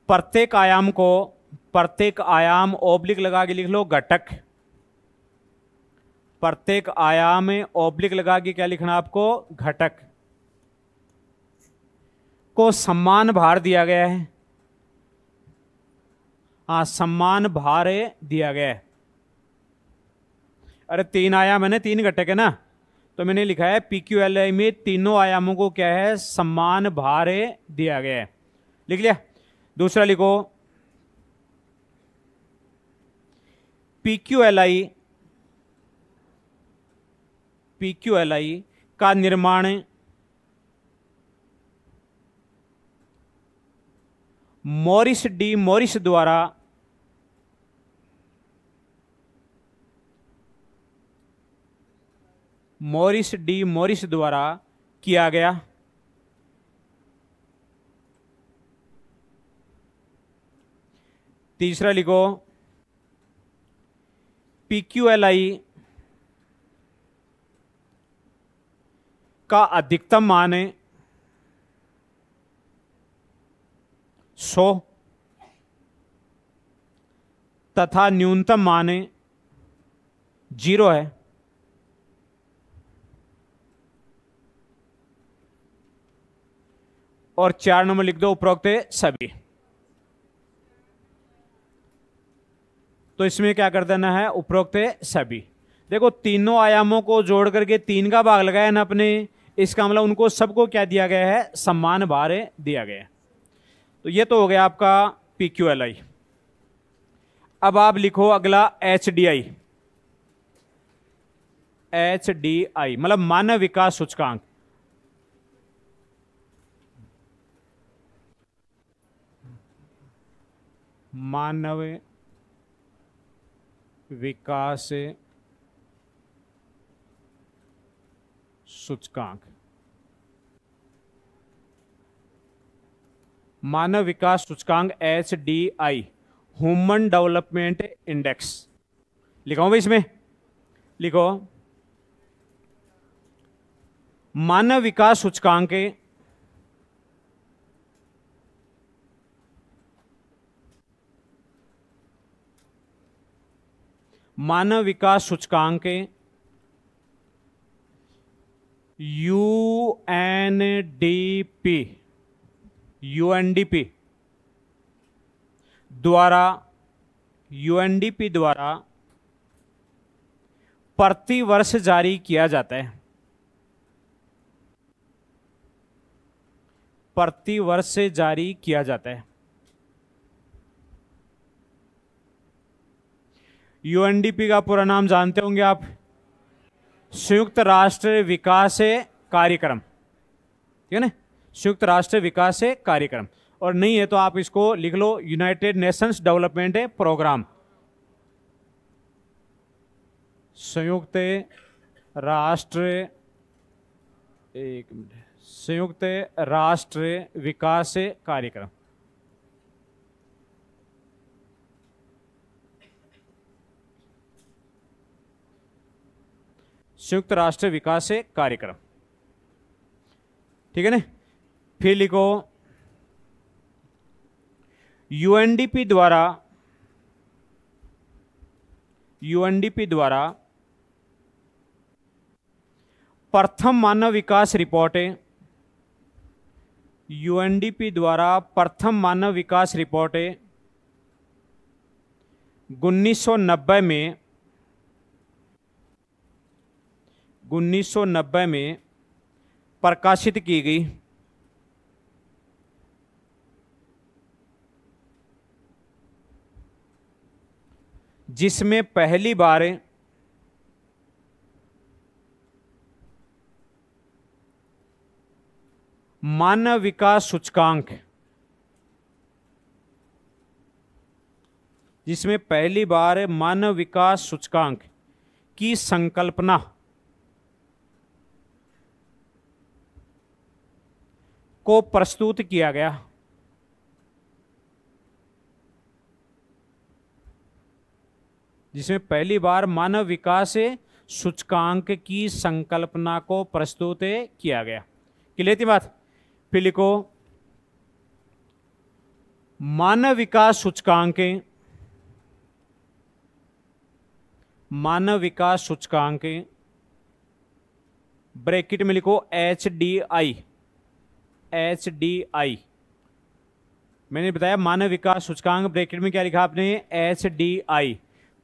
प्रत्येक आयाम को, प्रत्येक आयाम ओब्लिक लगा के लिख लो घटक। प्रत्येक आयाम में ओब्लिक लगा के क्या लिखना आपको, घटक को समान भार दिया गया है। हाँ, समान भार दिया गया है। अरे 3 आयाम है ना, 3 घटक है ना, तो मैंने लिखा है PQLI में तीनों आयामों को क्या है, समान भार दिया गया है। लिख लिया। दूसरा लिखो PQLI का निर्माण मॉरिस डी मॉरिस द्वारा किया गया। तीसरा लिखो PQLI का अधिकतम मान 100 तथा न्यूनतम मान 0 है। और 4 नंबर लिख दो उपरोक्त सभी। तो इसमें क्या कर देना है, उपरोक्त सभी। देखो तीनों आयामों को जोड़ करके 3 का भाग लगाया ना अपने, इसका मतलब उनको सबको क्या दिया गया है, समान भार दिया गया है। तो ये तो हो गया आपका PQLI। अब आप लिखो अगला HDI। HDI मतलब मानव विकास सूचकांक। मानव विकास सूचकांक। मानव विकास सूचकांक HDI, ह्यूमन डेवलपमेंट इंडेक्स। लिखाऊं भाई, इसमें लिखो मानव विकास सूचकांक मानव विकास सूचकांक यूएनडीपी द्वारा प्रति वर्ष जारी किया जाता है। प्रति वर्ष से जारी किया जाता है। यूएनडीपी का पूरा नाम जानते होंगे आप, संयुक्त राष्ट्र विकास कार्यक्रम, ठीक है ना, संयुक्त राष्ट्र विकास कार्यक्रम। और नहीं है तो आप इसको लिख लो यूनाइटेड नेशंस डेवलपमेंट प्रोग्राम। संयुक्त राष्ट्र, एक मिनट, संयुक्त राष्ट्र विकास कार्यक्रम। संयुक्त राष्ट्र विकास कार्यक्रम, ठीक है ना। फिर लिखो यूएनडीपी द्वारा प्रथम मानव विकास रिपोर्ट। यूएनडीपी द्वारा प्रथम मानव विकास रिपोर्ट 1990 में प्रकाशित की गई। जिसमें पहली बार मानव विकास सूचकांक, जिसमें पहली बार मानव विकास सूचकांक की संकल्पना को प्रस्तुत किया गया। जिसमें पहली बार मानव विकास सूचकांक की संकल्पना को प्रस्तुत किया गया। क्लियर थी बात। फिर लिखो मानव विकास सूचकांक, मानव विकास सूचकांक ब्रैकेट में लिखो HDI। मैंने बताया मानव विकास सूचकांक, ब्रैकेट में क्या लिखा आपने, HDI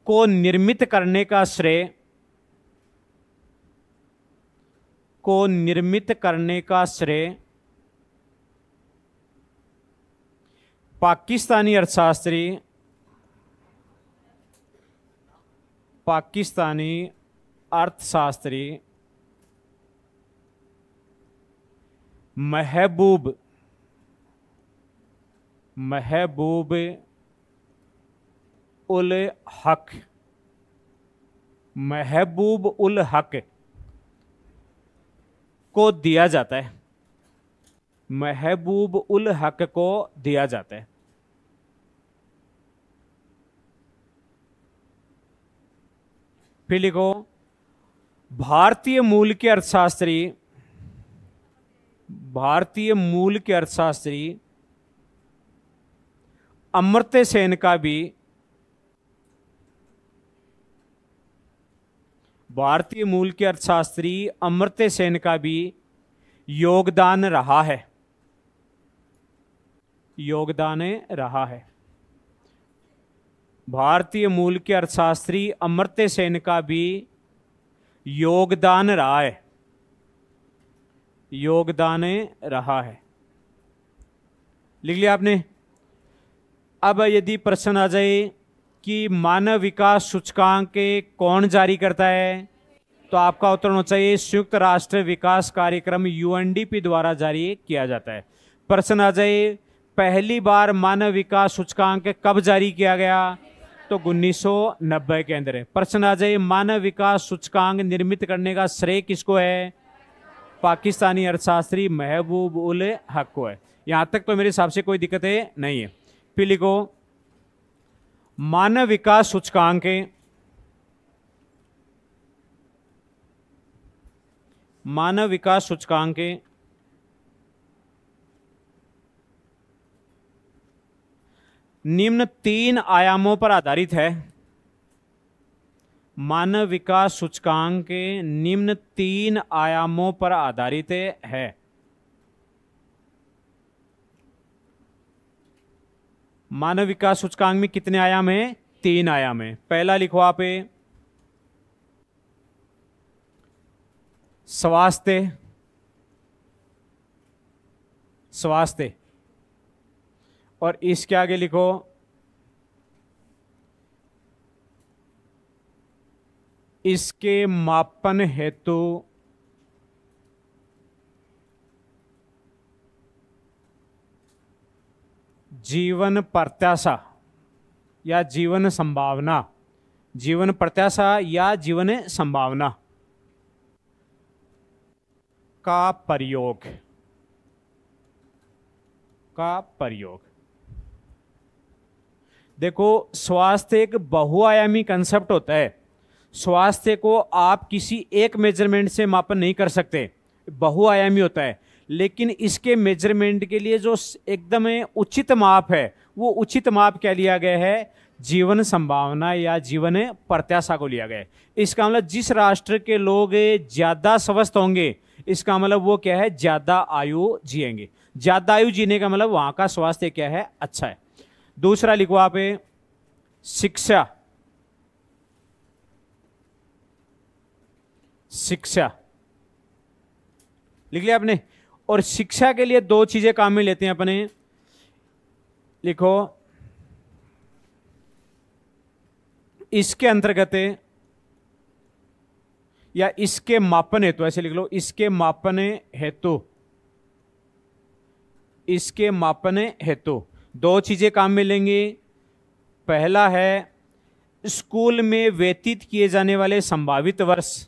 को निर्मित करने का श्रेय पाकिस्तानी अर्थशास्त्री महबूब उल हक को दिया जाता है। महबूब उल हक को दिया जाता है। फिर लिखो भारतीय मूल के अर्थशास्त्री अमर्त्य सेन का भी भारतीय मूल के अर्थशास्त्री अमर्त्य सेन का भी योगदान रहा है, योगदान रहा है। भारतीय मूल के अर्थशास्त्री अमर्त्य सेन का भी योगदान रहा है, योगदान रहा है। लिख लिया आपने। अब यदि प्रश्न आ जाए कि मानव विकास सूचकांक कौन जारी करता है, तो आपका उत्तर होना चाहिए संयुक्त राष्ट्र विकास कार्यक्रम यूएनडीपी द्वारा जारी किया जाता है। प्रश्न आ जाए पहली बार मानव विकास सूचकांक कब जारी किया गया, तो 1990 के अंदर है। प्रश्न आ जाए मानव विकास सूचकांक निर्मित करने का श्रेय किसको है, पाकिस्तानी अर्थशास्त्री महबूब उल हक को है। यहां तक तो मेरे हिसाब से कोई दिक्कत नहीं है। फिर लिखो मानव विकास सूचकांक, मानव विकास सूचकांक निम्न 3 आयामों पर आधारित है। मानव विकास सूचकांक निम्न 3 आयामों पर आधारित है। मानव विकास सूचकांक में कितने आयाम हैं, 3 आयाम हैं। पहला लिखो आप स्वास्थ्य, स्वास्थ्य, और इसके आगे लिखो इसके मापन हेतु जीवन प्रत्याशा या जीवन संभावना, जीवन प्रत्याशा या जीवन संभावना का प्रयोग, का प्रयोग। देखो स्वास्थ्य एक बहुआयामी कंसेप्ट होता है। स्वास्थ्य को आप किसी एक मेजरमेंट से मापन नहीं कर सकते, बहुआयामी होता है। लेकिन इसके मेजरमेंट के लिए जो एकदम उचित माप है, वो उचित माप क्या लिया गया है, जीवन संभावना या जीवन प्रत्याशा को लिया गया है। इसका मतलब जिस राष्ट्र के लोग ज्यादा स्वस्थ होंगे, इसका मतलब वो क्या है, ज्यादा आयु जिएंगे। ज्यादा आयु जीने का मतलब वहां का स्वास्थ्य क्या है, अच्छा है। दूसरा लिखो आप शिक्षा, शिक्षा लिख लिया आपने। और शिक्षा के लिए 2 चीजें काम में लेते हैं अपने। लिखो इसके अंतर्गत या इसके मापन हेतु, ऐसे लिख लो इसके मापन हेतु, इसके मापन हेतु 2 चीजें काम में लेंगी। पहला है स्कूल में व्यतीत किए जाने वाले संभावित वर्ष,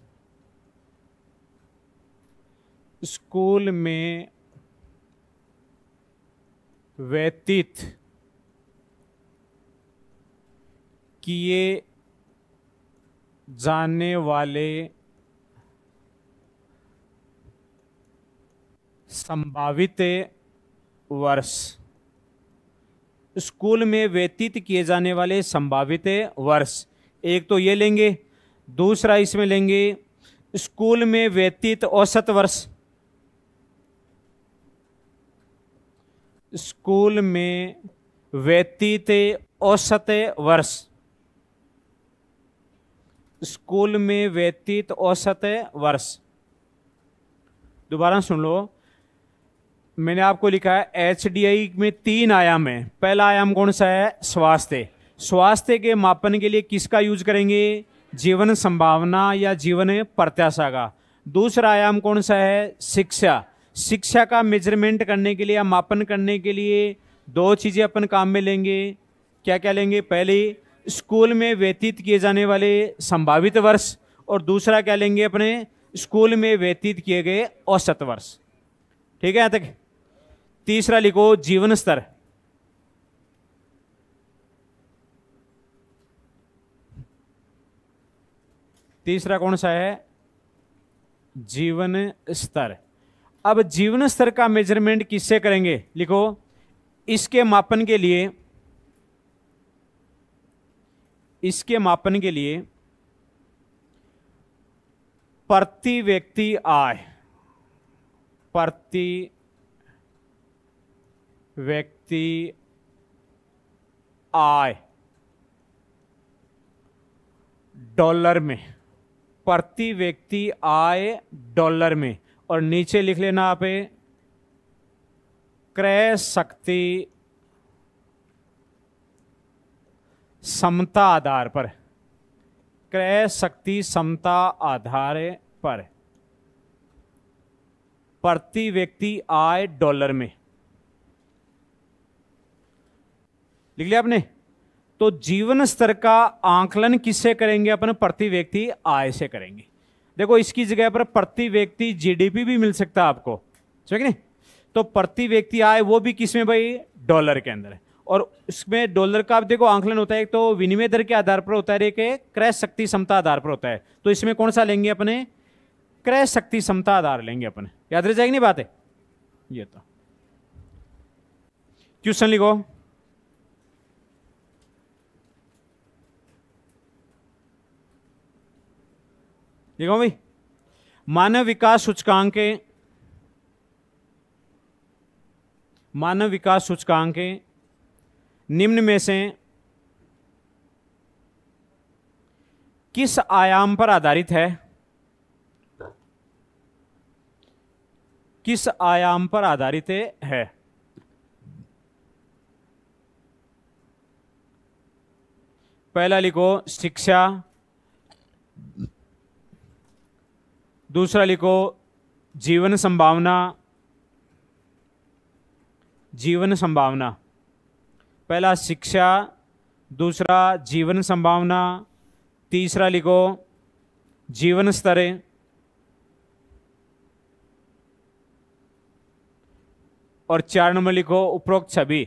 स्कूल में व्यतीत किए जाने वाले संभावित वर्ष, स्कूल में व्यतीत किए जाने वाले संभावित वर्ष, एक तो ये लेंगे। दूसरा इसमें लेंगे स्कूल में व्यतीत औसत वर्ष, स्कूल में व्यतीत औसत वर्ष, स्कूल में व्यतीत औसत वर्ष। दोबारा सुन लो, मैंने आपको लिखा है एचडीआई में 3 आयाम है। पहला आयाम कौन सा है, स्वास्थ्य। स्वास्थ्य के मापन के लिए किसका यूज करेंगे, जीवन संभावना या जीवन प्रत्याशा का। दूसरा आयाम कौन सा है, शिक्षा। शिक्षा का मेजरमेंट करने के लिए या मापन करने के लिए 2 चीजें अपन काम में लेंगे। क्या क्या लेंगे, पहले स्कूल में व्यतीत किए जाने वाले संभावित वर्ष, और दूसरा क्या लेंगे अपने, स्कूल में व्यतीत किए गए औसत वर्ष। ठीक है यहां तक। तीसरा लिखो जीवन स्तर, तीसरा कौन सा है, जीवन स्तर। अब जीवन स्तर का मेजरमेंट किससे करेंगे, लिखो इसके मापन के लिए इसके मापन के लिए प्रति व्यक्ति आय, प्रति व्यक्ति आय डॉलर में, प्रति व्यक्ति आय डॉलर में, और नीचे लिख लेना आप क्रय शक्ति समता आधार पर, क्रय शक्ति समता आधार पर प्रति व्यक्ति आय डॉलर में। लिख लिया आपने? तो जीवन स्तर का आंकलन किससे करेंगे अपन? प्रति व्यक्ति आय से करेंगे। देखो इसकी जगह पर प्रति व्यक्ति जीडीपी भी मिल सकता है आपको, ठीक है नहीं? तो प्रति व्यक्ति आय वो भी किसमें भाई? डॉलर के अंदर है। और इसमें डॉलर का देखो आंकलन होता है, एक तो विनिमय दर के आधार पर होता है, एक क्रय शक्ति समता आधार पर होता है। तो इसमें कौन सा लेंगे अपने? क्रय शक्ति समता आधार लेंगे अपने। याद रह जाएगी नहीं बात है? ये तो क्वेश्चन लिखो। देखो भाई, मानव विकास सूचकांक के, मानव विकास सूचकांक के निम्न में से किस आयाम पर आधारित है? किस आयाम पर आधारित है? पहला लिखो शिक्षा, दूसरा लिखो जीवन संभावना, जीवन संभावना। पहला शिक्षा, दूसरा जीवन संभावना, तीसरा लिखो जीवन स्तर, और 4 नंबर लिखो उपरोक्त छवि।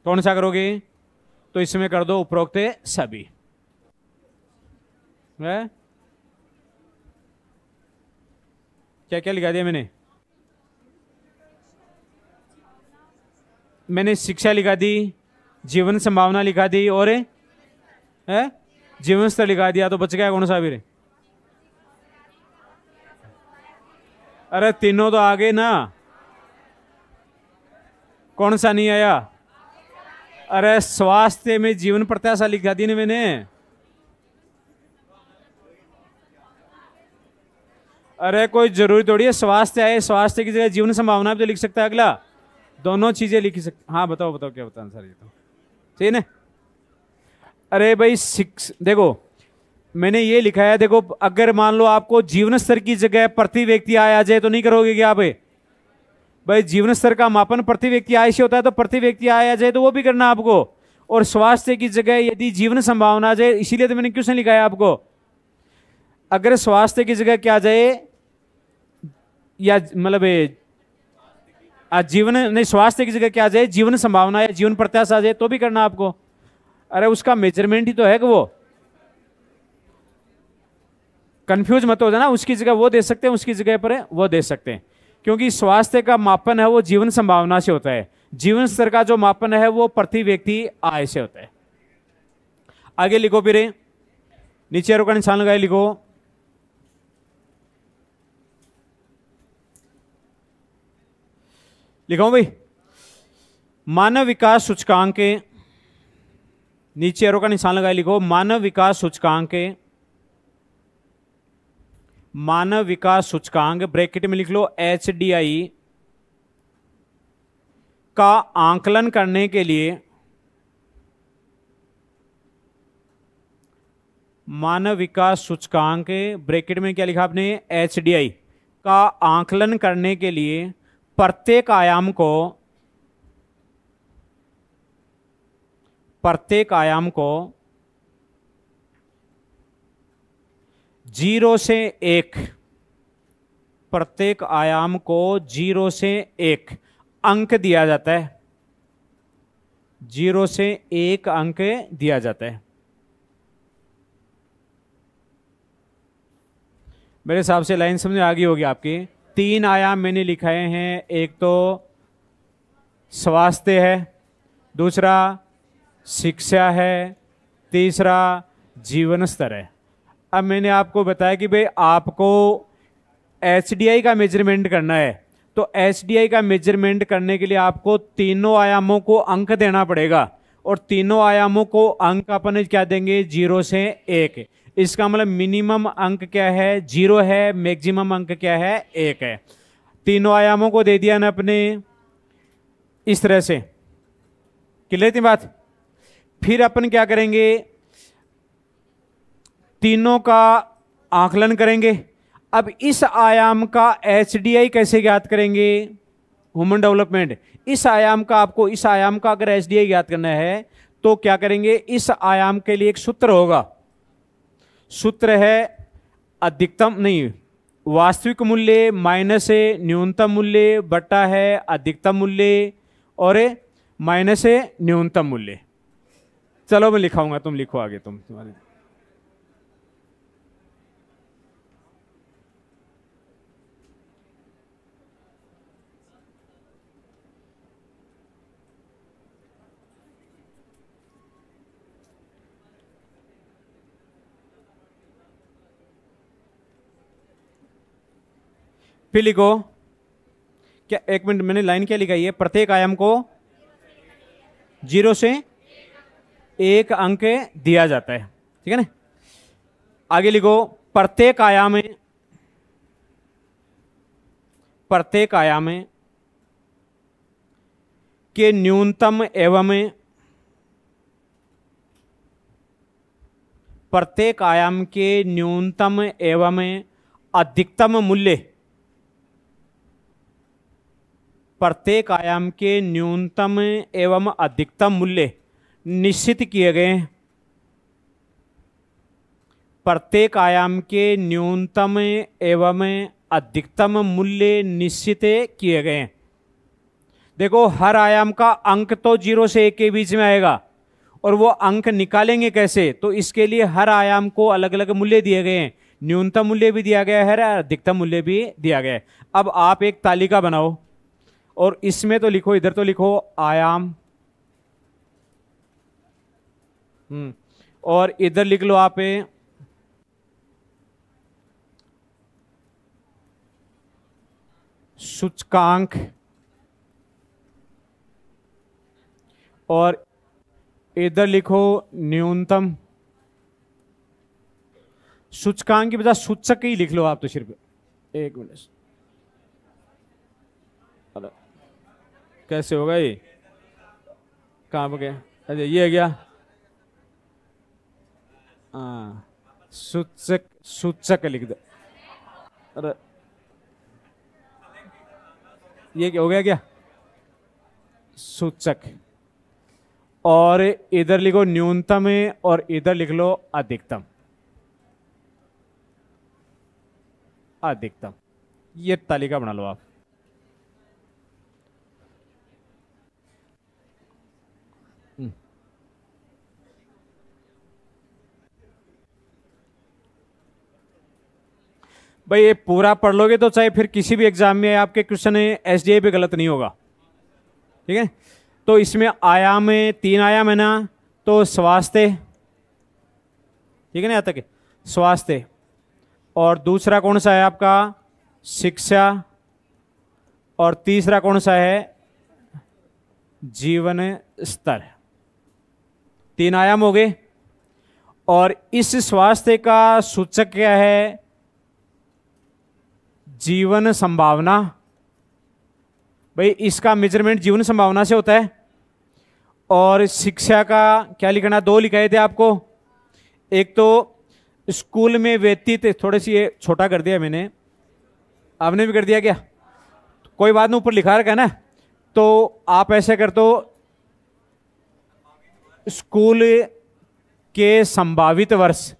कौन सा करोगे? तो इसमें कर दो उपरोक्त सभी। क्या क्या लिखा दिया मैंने शिक्षा लिखा दी, जीवन संभावना लिखा दी, और जीवन स्तर लिखा दिया। तो बच गया कौन सा फिर? अरे तीनों तो आ गए ना, कौन सा नहीं आया? अरे स्वास्थ्य में जीवन प्रत्याशा लिखा दी ना मैंने। अरे कोई जरूरी थोड़ी है स्वास्थ्य आए, स्वास्थ्य की जगह जीवन संभावना भी तो लिख सकता है अगला, दोनों चीजें लिख सकते। हाँ बताओ बताओ क्या बताना सर? ये तो सही ना? अरे भाई देखो मैंने ये लिखा है, देखो अगर मान लो आपको जीवन स्तर की जगह प्रति व्यक्ति आय आ जाए तो नहीं करोगे क्या आप? भाई जीवन स्तर का मापन प्रति व्यक्ति आय से होता है, तो प्रति व्यक्ति आय आ जाए तो वो भी करना आपको। और स्वास्थ्य की जगह यदि जीवन संभावना आ जाए, इसीलिए तो मैंने क्वेश्चन लिखा है आपको। अगर स्वास्थ्य की जगह क्या आ जाए, या मतलब जीवन नहीं, स्वास्थ्य की जगह क्या आ जाए, जीवन संभावना या जीवन प्रत्याशा आ जाए तो भी करना आपको। अरे उसका मेजरमेंट ही तो है कि वो कंफ्यूज मत हो जाना। उसकी जगह वो दे सकते हैं, उसकी जगह पर वो दे सकते हैं, क्योंकि स्वास्थ्य का मापन है वो जीवन संभावना से होता है, जीवन स्तर का जो मापन है वो प्रति व्यक्ति आय से होता है। आगे लिखो फिर, नीचे एरो का निशान लगाए लिखो लिखो भाई, मानव विकास सूचकांक के नीचे एरो का निशान लगाए लिखो मानव विकास सूचकांक के, मानव विकास सूचकांक ब्रैकेट में लिख लो HDI का आंकलन करने के लिए, मानव विकास सूचकांक ब्रैकेट में क्या लिखा आपने? HDI का आंकलन करने के लिए प्रत्येक आयाम को, प्रत्येक आयाम को 0 से 1, प्रत्येक आयाम को 0 से 1 अंक दिया जाता है, 0 से 1 अंक दिया जाता है। मेरे हिसाब से लाइन समझ आ गई होगी आपकी। 3 आयाम मैंने लिखाए हैं, एक तो स्वास्थ्य है, दूसरा शिक्षा है, तीसरा जीवन स्तर है। अब मैंने आपको बताया कि भाई आपको एचडीआई का मेजरमेंट करना है, तो एचडीआई का मेजरमेंट करने के लिए आपको तीनों आयामों को अंक देना पड़ेगा, और तीनों आयामों को अंक अपन क्या देंगे, 0 से 1। इसका मतलब मिनिमम अंक क्या है, 0 है, मैक्सिमम अंक क्या है, 1 है। तीनों आयामों को दे दिया ना अपने इस तरह से, क्लियर थी बात। फिर अपन क्या करेंगे, तीनों का आकलन करेंगे। अब इस आयाम का एचडीआई कैसे ज्ञात करेंगे, ह्यूमन डेवलपमेंट, इस आयाम का आपको, इस आयाम का अगर एचडीआई ज्ञात करना है तो क्या करेंगे, इस आयाम के लिए एक सूत्र होगा। सूत्र है अधिकतम नहीं, वास्तविक मूल्य माइनस न्यूनतम मूल्य बटा है अधिकतम मूल्य और माइनस न्यूनतम मूल्य। चलो मैं लिखाऊंगा, तुम लिखो आगे, तुम्हारे फिर लिखो क्या, एक मिनट, मैंने लाइन क्या लिखाई है, प्रत्येक आयाम को 0 से 1 अंक दिया जाता है, ठीक है ना। आगे लिखो प्रत्येक आयाम के न्यूनतम एवं प्रत्येक आयाम के न्यूनतम एवं अधिकतम मूल्य, प्रत्येक आयाम के न्यूनतम एवं अधिकतम मूल्य निश्चित किए गए हैं। प्रत्येक आयाम के न्यूनतम एवं अधिकतम मूल्य निश्चित किए गए हैं। देखो हर आयाम का अंक तो 0 से 1 के बीच में आएगा, और वो अंक निकालेंगे कैसे, तो इसके लिए हर आयाम को अलग अलग मूल्य दिए गए हैं, न्यूनतम मूल्य भी दिया गया है, अधिकतम मूल्य भी दिया गया है। अब आप एक तालिका बनाओ, और इसमें तो लिखो, इधर तो लिखो आयाम, और इधर लिख लो आप सूचकांक, और इधर लिखो न्यूनतम। सूचकांक की बजाय सूचक ही लिख लो आप तो सिर्फ। एक मिनट, कैसे होगा ये, कहाँ पर गया, अरे ये है क्या, हाँ सूचक, सूचक लिख दो। अरे ये क्या हो गया, क्या सूचक, और इधर लिखो न्यूनतम और इधर लिख लो अधिकतम, अधिकतम। ये तालिका बना लो आप। भाई ये पूरा पढ़ लोगे तो चाहे फिर किसी भी एग्जाम में आपके क्वेश्चन एसडीए पे गलत नहीं होगा, ठीक है। तो इसमें आयाम है, 3 आयाम है ना, तो स्वास्थ्य, ठीक है ना, यहाँ तक स्वास्थ्य, और दूसरा कौन सा है आपका, शिक्षा, और तीसरा कौन सा है, जीवन स्तर। 3 आयाम हो गए, और इस स्वास्थ्य का सूचक क्या है, जीवन संभावना। भाई इसका मेजरमेंट जीवन संभावना से होता है। और शिक्षा का क्या लिखना, 2 लिखाए थे आपको, एक तो स्कूल में व्यतीत, थोड़ी सी ये छोटा कर दिया मैंने, आपने भी कर दिया क्या, कोई बात नहीं, ऊपर लिखा रखा है ना, तो आप ऐसे कर दो, स्कूल के संभावित वर्ष,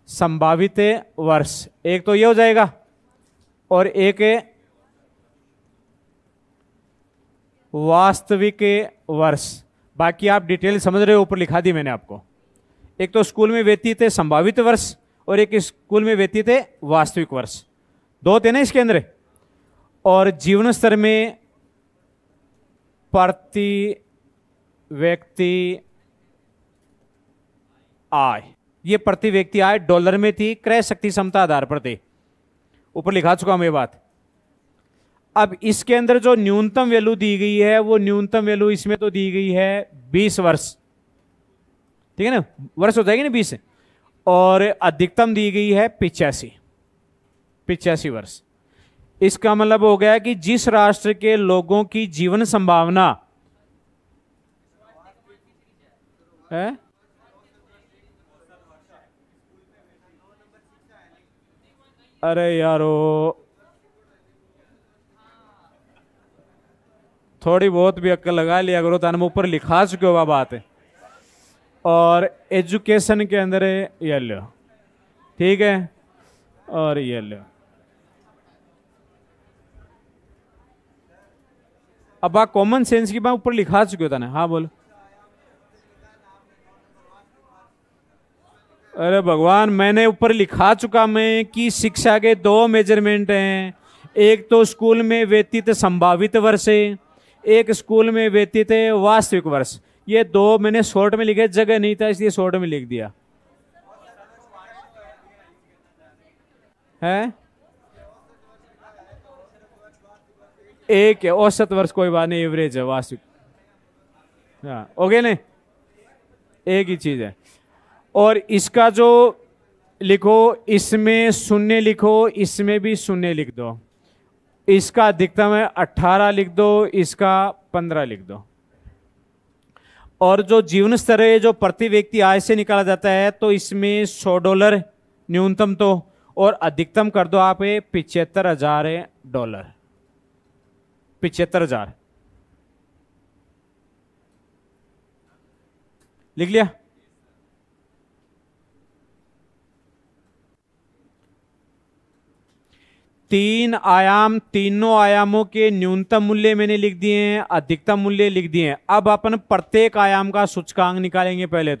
संभावित वर्ष, एक तो ये हो जाएगा, और एक वास्तविक वर्ष। बाकी आप डिटेल समझ रहे हो, ऊपर लिखा दी मैंने आपको। एक तो स्कूल में व्यतीत है संभावित वर्ष, और एक स्कूल में व्यतीत है वास्तविक वर्ष। 2 थे ना इसके अंदर। और जीवन स्तर में प्रति व्यक्ति आय, ये प्रति व्यक्ति आय डॉलर में थी, क्रय शक्ति क्षमता आधार पर थी, ऊपर लिखा चुका हूं ये बात। अब इसके अंदर जो न्यूनतम वैल्यू दी गई है वो न्यूनतम वैल्यू इसमें तो दी गई है 20 वर्ष, ठीक है ना, वर्ष हो जाएगी ना 20, और अधिकतम दी गई है 85 वर्ष। इसका मतलब हो गया कि जिस राष्ट्र के लोगों की जीवन संभावना है, अरे यारो थोड़ी बहुत भी अक्ल लगा लिया करो, तान ऊपर लिखा चुके हो बात है। और एजुकेशन के अंदर ये लो, ठीक है, और ये लो। अब आप कॉमन सेंस की बात ऊपर लिखा चुके होता ना, हाँ बोलो। अरे भगवान, मैंने ऊपर लिखा चुका मैं कि शिक्षा के 2 मेजरमेंट हैं, एक तो स्कूल में व्यतीत संभावित वर्ष है, एक स्कूल में व्यतीत वास्तविक वर्ष। ये 2 मैंने शॉर्ट में लिखे, जगह नहीं था इसलिए शॉर्ट में लिख दिया है। एक है औसत वर्ष, कोई बात नहीं, एवरेज है, वास्तविक, हाँ ओके नहीं, एक ही चीज है। और इसका जो लिखो, इसमें शून्य लिखो, इसमें भी शून्य लिख दो, इसका अधिकतम है 18 लिख दो, इसका 15 लिख दो। और जो जीवन स्तर है जो प्रति व्यक्ति आय से निकाला जाता है, तो इसमें $100 न्यूनतम तो, और अधिकतम कर दो आप $75,000, 75,000 लिख लिया। तीनों आयामों के न्यूनतम मूल्य मैंने लिख दिए हैं, अधिकतम मूल्य लिख दिए हैं। अब अपन प्रत्येक आयाम का सूचकांक निकालेंगे। पहले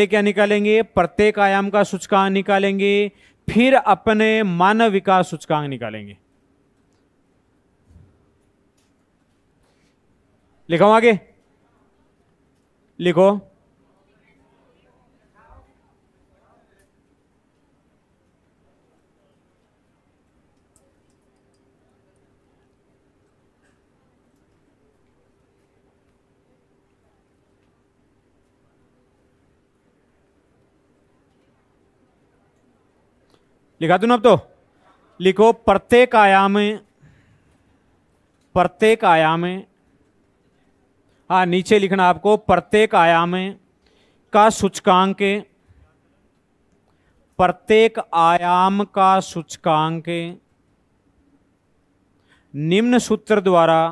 क्या निकालेंगे? प्रत्येक आयाम का सूचकांक निकालेंगे, फिर अपने मानव विकास सूचकांक निकालेंगे। लिखो आगे, लिखो लिखा दूं ना अब तो। लिखो प्रत्येक आयाम में, हाँ नीचे लिखना आपको, प्रत्येक आयाम का सूचकांक, प्रत्येक आयाम का सूचकांक निम्न सूत्र द्वारा,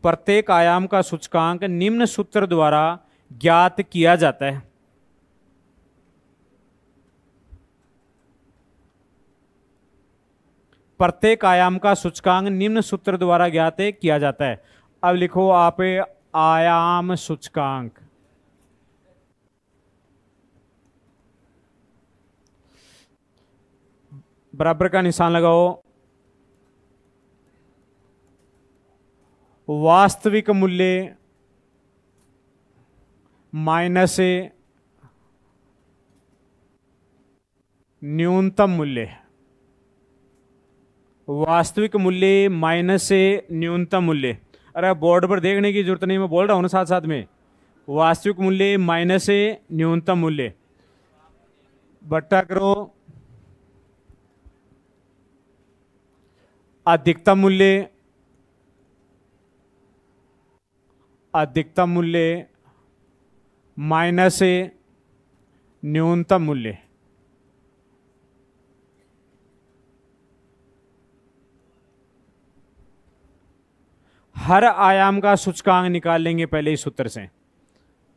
प्रत्येक आयाम का सूचकांक निम्न सूत्र द्वारा ज्ञात किया जाता है। प्रत्येक आयाम का सूचकांक निम्न सूत्र द्वारा ज्ञात किया जाता है। अब लिखो आप आयाम सूचकांक। बराबर का निशान लगाओ। वास्तविक मूल्य माइनस न्यूनतम मूल्य, वास्तविक मूल्य माइनस न्यूनतम मूल्य। अरे बोर्ड पर देखने की जरूरत नहीं, मैं बोल रहा हूं ना साथ साथ में। वास्तविक मूल्य माइनस न्यूनतम मूल्य बट्टा करो अधिकतम मूल्य, अधिकतम मूल्य माइनस न्यूनतम मूल्य। हर आयाम का सूचकांक निकाल लेंगे पहले इस सूत्र से।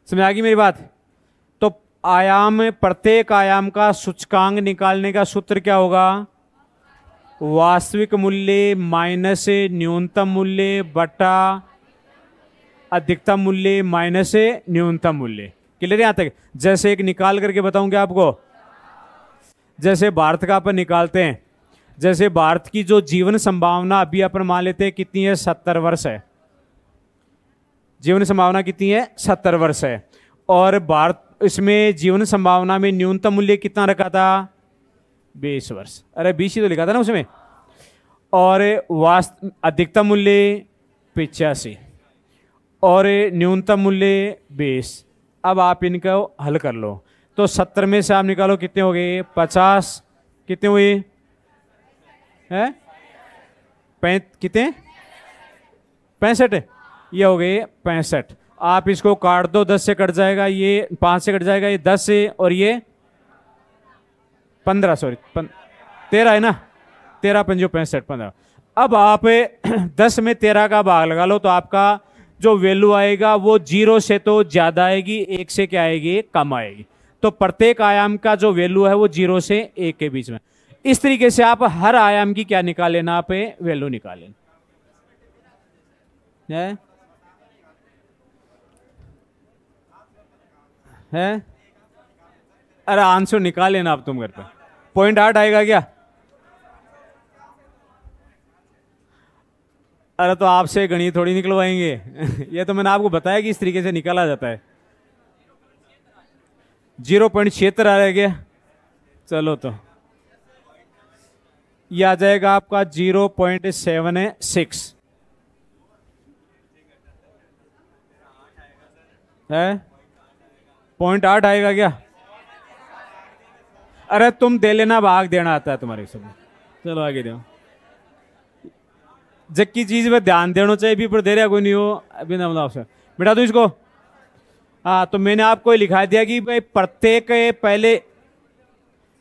समझ आ गई मेरी बात? तो प्रत्येक आयाम का सूचकांक निकालने का सूत्र क्या होगा? वास्तविक मूल्य माइनस न्यूनतम मूल्य बटा अधिकतम मूल्य माइनस न्यूनतम मूल्य। क्लियर यहां तक? जैसे एक निकाल करके बताऊं क्या आपको? जैसे भारत का अपन निकालते हैं, जैसे भारत की जो जीवन संभावना अभी अपन मान लेते हैं कितनी है, 70 वर्ष है। जीवन संभावना कितनी है, 70 वर्ष है। और भारत इसमें जीवन संभावना में न्यूनतम मूल्य कितना रखा था, 20 वर्ष। अरे 20 ही तो लिखा था ना उसमें। और अधिकतम मूल्य 85 और न्यूनतम मूल्य 20। अब आप इनका हल कर लो। तो 70 में से आप निकालो कितने हो गए, 50 कितने हुए हैं, कितने 65, ये हो गए 65। आप इसको काट दो, 10 से कट जाएगा, ये 5 से कट जाएगा, ये 10 से, और ये 15, सॉरी 13 है ना, 13 पंजो 65, 15। अब आप 10 में 13 का भाग लगा लो तो आपका जो वैल्यू आएगा वो 0 से तो ज्यादा आएगी, 1 से क्या आएगी, कम आएगी। तो प्रत्येक आयाम का जो वैल्यू है वो 0 से 1 के बीच में। इस तरीके से आप हर आयाम की क्या निकाल लेना, आप वैल्यू निकाल लेना है। अरे आंसर निकाल लेना आप तुम घर पे। 0.8 आएगा क्या? अरे तो आपसे गणित थोड़ी निकलवाएंगे ये तो मैंने आपको बताया कि इस तरीके से निकाला जाता है। 0.76 आ गया। चलो तो ये आ जाएगा आपका 0.76 है। 0.8 आएगा क्या? अरे तुम दे लेना, भाग देना आता है तुम्हारे सब। चलो आगे दो। जग की चीज में ध्यान देना चाहिए भी, पर दे रहा कोई नहीं हो अभी ना, मतलब आपसे बेटा दो इसको। हाँ तो मैंने आपको लिखा दिया कि भाई प्रत्येक, पहले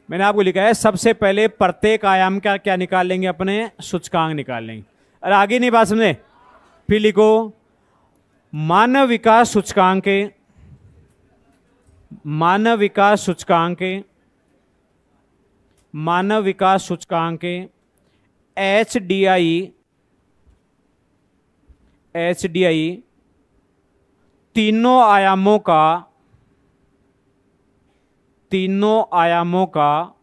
मैंने आपको लिखा है सबसे पहले प्रत्येक आयाम का क्या निकाल लेंगे, अपने सूचकांक निकाल लेंगे। अरे आगे नहीं बात समझे, फिर लिखो मानव विकास सूचकांक, मानव विकास सूचकांक, मानव विकास सूचकांक HDI तीनों आयामों का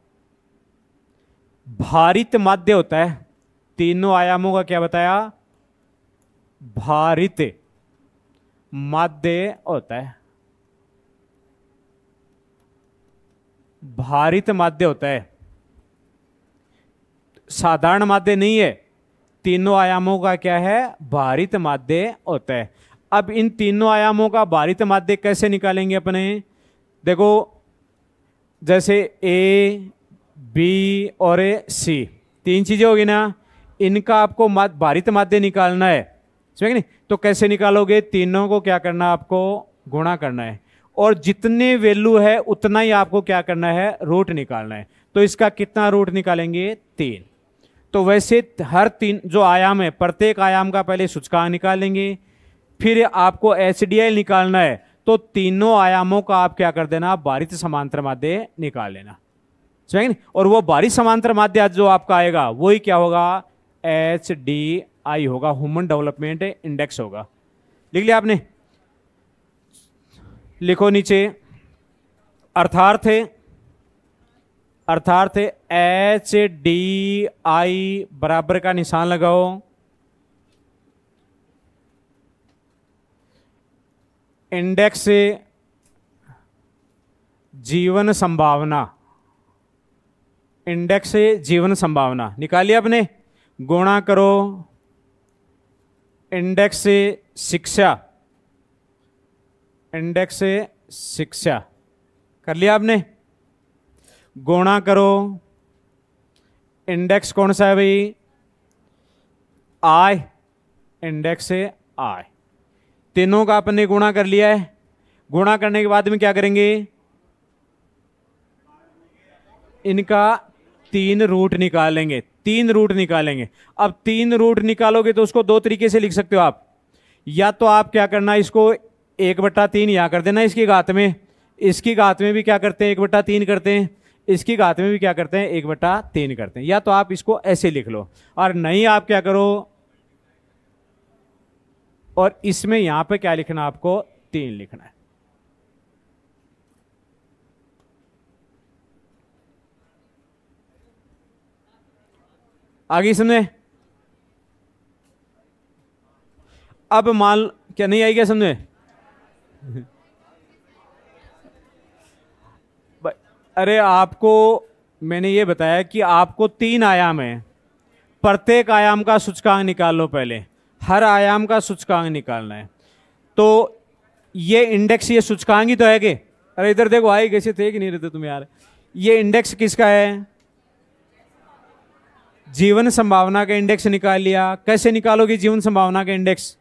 भारित माध्य होता है। तीनों आयामों का क्या बताया, भारित माध्य होता है। भारित माध्य होता है, साधारण माध्य नहीं है। तीनों आयामों का क्या है, भारित माध्य होता है। अब इन तीनों आयामों का भारित माध्य कैसे निकालेंगे अपने, देखो जैसे A, B और C तीन चीजें होगी ना, इनका आपको भारित माध्य निकालना है, समझे नहीं? तो कैसे निकालोगे, तीनों को क्या करना, आपको गुणा करना है, और जितने वैल्यू है उतना ही आपको क्या करना है, रूट निकालना है। तो इसका कितना रूट निकालेंगे, 3। तो वैसे हर तीन जो आयाम है, प्रत्येक आयाम का पहले सूचकांक निकालेंगे, फिर आपको HDI निकालना है, तो तीनों आयामों का आप क्या कर देना, भारित समांतर माध्य निकाल लेना, समझे नहीं? और वो भारित समांतर माध्य जो आपका आएगा वही क्या होगा, HDI होगा, ह्यूमन डेवलपमेंट इंडेक्स होगा। लिख लिया आपने? लिखो नीचे, अर्थार्थ HDI बराबर का निशान लगाओ, इंडेक्स जीवन संभावना, इंडेक्स जीवन संभावना निकालिए आपने, गुणा करो इंडेक्स शिक्षा, इंडेक्स शिक्षा कर लिया आपने, गुणा करो इंडेक्स कौन सा है भाई, आई, इंडेक्स आई। तीनों का आपने गुणा कर लिया है। गुणा करने के बाद में क्या करेंगे, इनका 3 रूट निकालेंगे, 3 रूट निकालेंगे। अब 3 रूट निकालोगे तो उसको 2 तरीके से लिख सकते हो आप, या तो आप क्या करना, इसको 1/3 यहां कर देना, इसकी घात में, इसकी घात में भी क्या करते हैं 1/3 करते हैं, इसकी घात में भी क्या करते हैं 1/3 करते हैं, या तो आप इसको ऐसे लिख लो, और नहीं आप क्या करो, और इसमें यहां पे क्या लिखना, आपको 3 लिखना है। आगे समझे? अब मान, क्या नहीं आई क्या समझे? अरे आपको मैंने ये बताया कि आपको 3 आयाम है, प्रत्येक आयाम का सूचकांक निकाल लो पहले, हर आयाम का सूचकांक निकालना है। तो ये इंडेक्स, ये सूचकांक ही तो है कि, अरे इधर देखो आई कैसे थे कि नहीं रहते तुम यार। ये इंडेक्स किसका है? जीवन संभावना का इंडेक्स निकाल लिया। कैसे निकालोगे जीवन संभावना का इंडेक्स?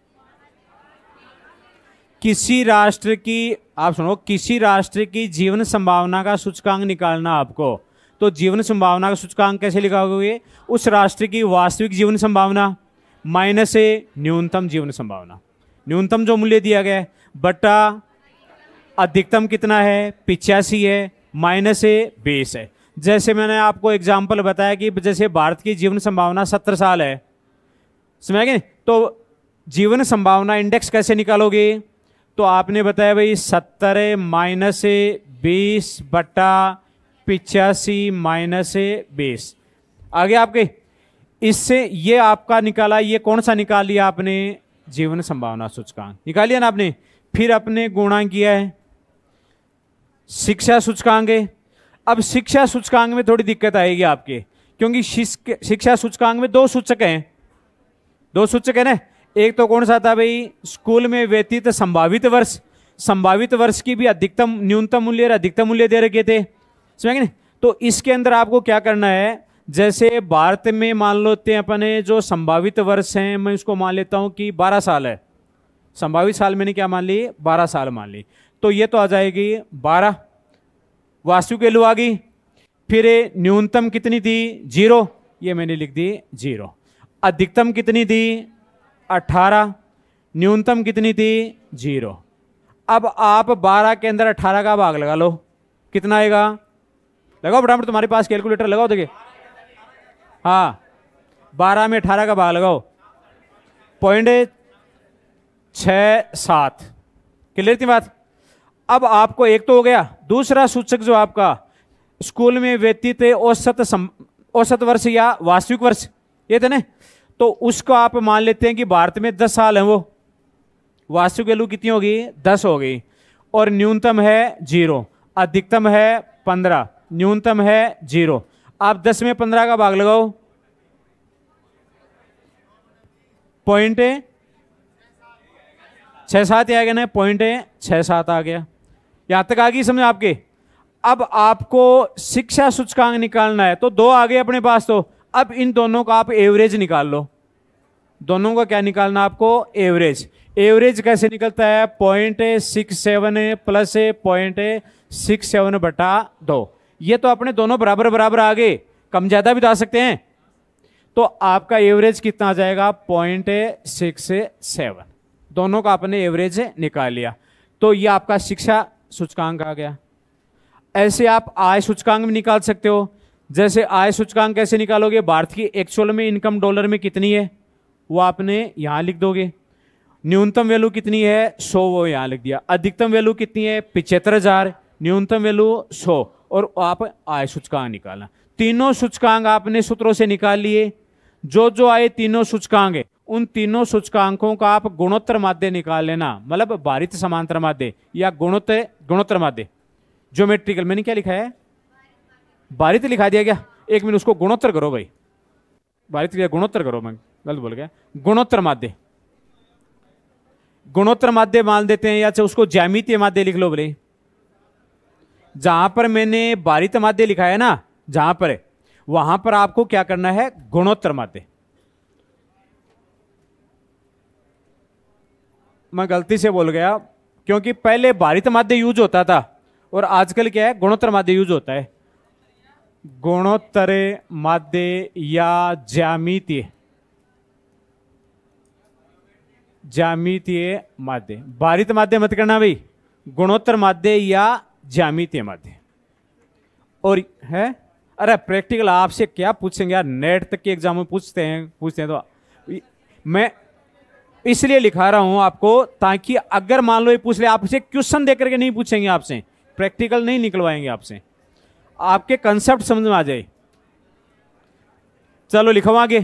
किसी राष्ट्र की, आप सुनो, किसी राष्ट्र की जीवन संभावना का सूचकांक निकालना आपको, तो जीवन संभावना का सूचकांक कैसे लिखोगे? उस राष्ट्र की वास्तविक जीवन संभावना माइनस ए न्यूनतम जीवन संभावना, न्यूनतम जो मूल्य दिया गया है, बटा अधिकतम कितना है? 85 है, माइनस ए 20 है। जैसे मैंने आपको एग्जाम्पल बताया कि जैसे भारत की जीवन संभावना 70 साल है, समझ? तो जीवन संभावना इंडेक्स कैसे निकालोगे? तो आपने बताया भाई 70 माइनस 20 बटा 85 माइनस 20 आगे आपके। इससे ये आपका निकाला, ये कौन सा निकाल लिया आपने? जीवन संभावना सूचकांक निकाल लिया ना आपने। फिर अपने गुणा किया है शिक्षा सूचकांक है। अब शिक्षा सूचकांक में थोड़ी दिक्कत आएगी आपके, क्योंकि शिक्षा सूचकांक में 2 सूचक हैं, 2 सूचक है ना। एक तो कौन सा था भाई? स्कूल में व्यतीत संभावित वर्ष, संभावित वर्ष की भी अधिकतम, न्यूनतम मूल्य और अधिकतम मूल्य दे रखे थे, समझे? तो इसके अंदर आपको क्या करना है, जैसे भारत में मान लेते हैं अपने जो संभावित वर्ष हैं, मैं इसको मान लेता हूं कि 12 साल है। संभावित साल मैंने क्या मान ली? 12 साल मान ली। तो ये तो आ जाएगी 12, वास्तविक वैल्यू आ गई। फिर न्यूनतम कितनी थी? 0, ये मैंने लिख दी 0। अधिकतम कितनी थी? 18। न्यूनतम कितनी थी? 0। अब आप 12 के अंदर 18 का भाग लगा लो, कितना आएगा? लगाओ फटाफट, तुम्हारे पास कैलकुलेटर लगाओ, देखिए। हाँ, 12 में 18 का भाग लगाओ, 0.67। क्लियर थी बात? अब आपको एक तो हो गया। दूसरा सूचक जो आपका स्कूल में व्यतीत औसत वर्ष या वास्तविक वर्ष, ये थे ना, तो उसको आप मान लेते हैं कि भारत में 10 साल है, वो वास्तविक वैल्यू कितनी होगी? 10 हो गई। और न्यूनतम है 0, अधिकतम है 15, न्यूनतम है 0। आप 10 में 15 का भाग लगाओ, 0.67 आ गया ना, 0.67 आ गया। यहां तक आ गई समझ आपके? अब आपको शिक्षा सूचकांक निकालना है, तो 2 आ गए अपने पास। तो अब इन दोनों का आप एवरेज निकाल लो। दोनों का क्या निकालना आपको? एवरेज। एवरेज कैसे निकलता है? 0.67 प्लस 0.67 बटा 2। ये तो अपने दोनों बराबर बराबर आ गए, कम ज्यादा भी तो आ सकते हैं। तो आपका एवरेज कितना आ जाएगा? 0.67। दोनों का आपने एवरेज निकाल लिया, तो ये आपका शिक्षा सूचकांक आ गया। ऐसे आप आय सूचकांक भी निकाल सकते हो। जैसे आय सूचकांक कैसे निकालोगे? भारत की एक्चुअल में इनकम डॉलर में कितनी है वो आपने यहां लिख दोगे। न्यूनतम वैल्यू कितनी है? 100, वो यहां लिख दिया। अधिकतम वैल्यू कितनी है? 75,000। न्यूनतम वैल्यू 100, और आप आय सूचकांक निकालना। तीनों सूचकांक आपने सूत्रों से निकाल लिए। जो जो आए तीनों सूचकांक है, उन तीनों सूचकांकों का आप गुणोत्तर माध्य निकाल लेना, मतलब भारित समांतर माध्य या गुणोत्तर माध्य। ज्योमेट्रिकल मैंने क्या लिखा है? भारित लिखा दिया क्या? एक मिनट, उसको गुणोत्तर करो भाई। भारित लिखा, गुणोत्तर करो, मैं गलत बोल गया। गुणोत्तर माध्य, गुणोत्तर माध्य मान देते हैं, या उसको ज्यामितीय माध्य लिख लो बोले। जहां पर मैंने भारित माध्य लिखा है ना, जहां पर है, वहां पर आपको क्या करना है? गुणोत्तर माध्य। मैं गलती से बोल गया, क्योंकि पहले भारित माध्य यूज होता था और आजकल क्या है? गुणोत्तर माध्य यूज होता है। गुणोत्तर माध्य या ज्यामितीय, ज्यामितीय माध्य। भारित माध्य मत करना भाई, गुणोत्तर माध्य या ज्यामितीय माध्य। और है, अरे प्रैक्टिकल आपसे क्या पूछेंगे यार, नेट तक के एग्जाम में पूछते हैं तो मैं इसलिए लिखा रहा हूं आपको, ताकि अगर मान लो ये पूछ ले, आपसे क्वेश्चन दे करके नहीं पूछेंगे, आपसे प्रैक्टिकल नहीं निकलवाएंगे, आपसे आपके कंसेप्ट समझ में आ जाए। चलो लिखो आगे,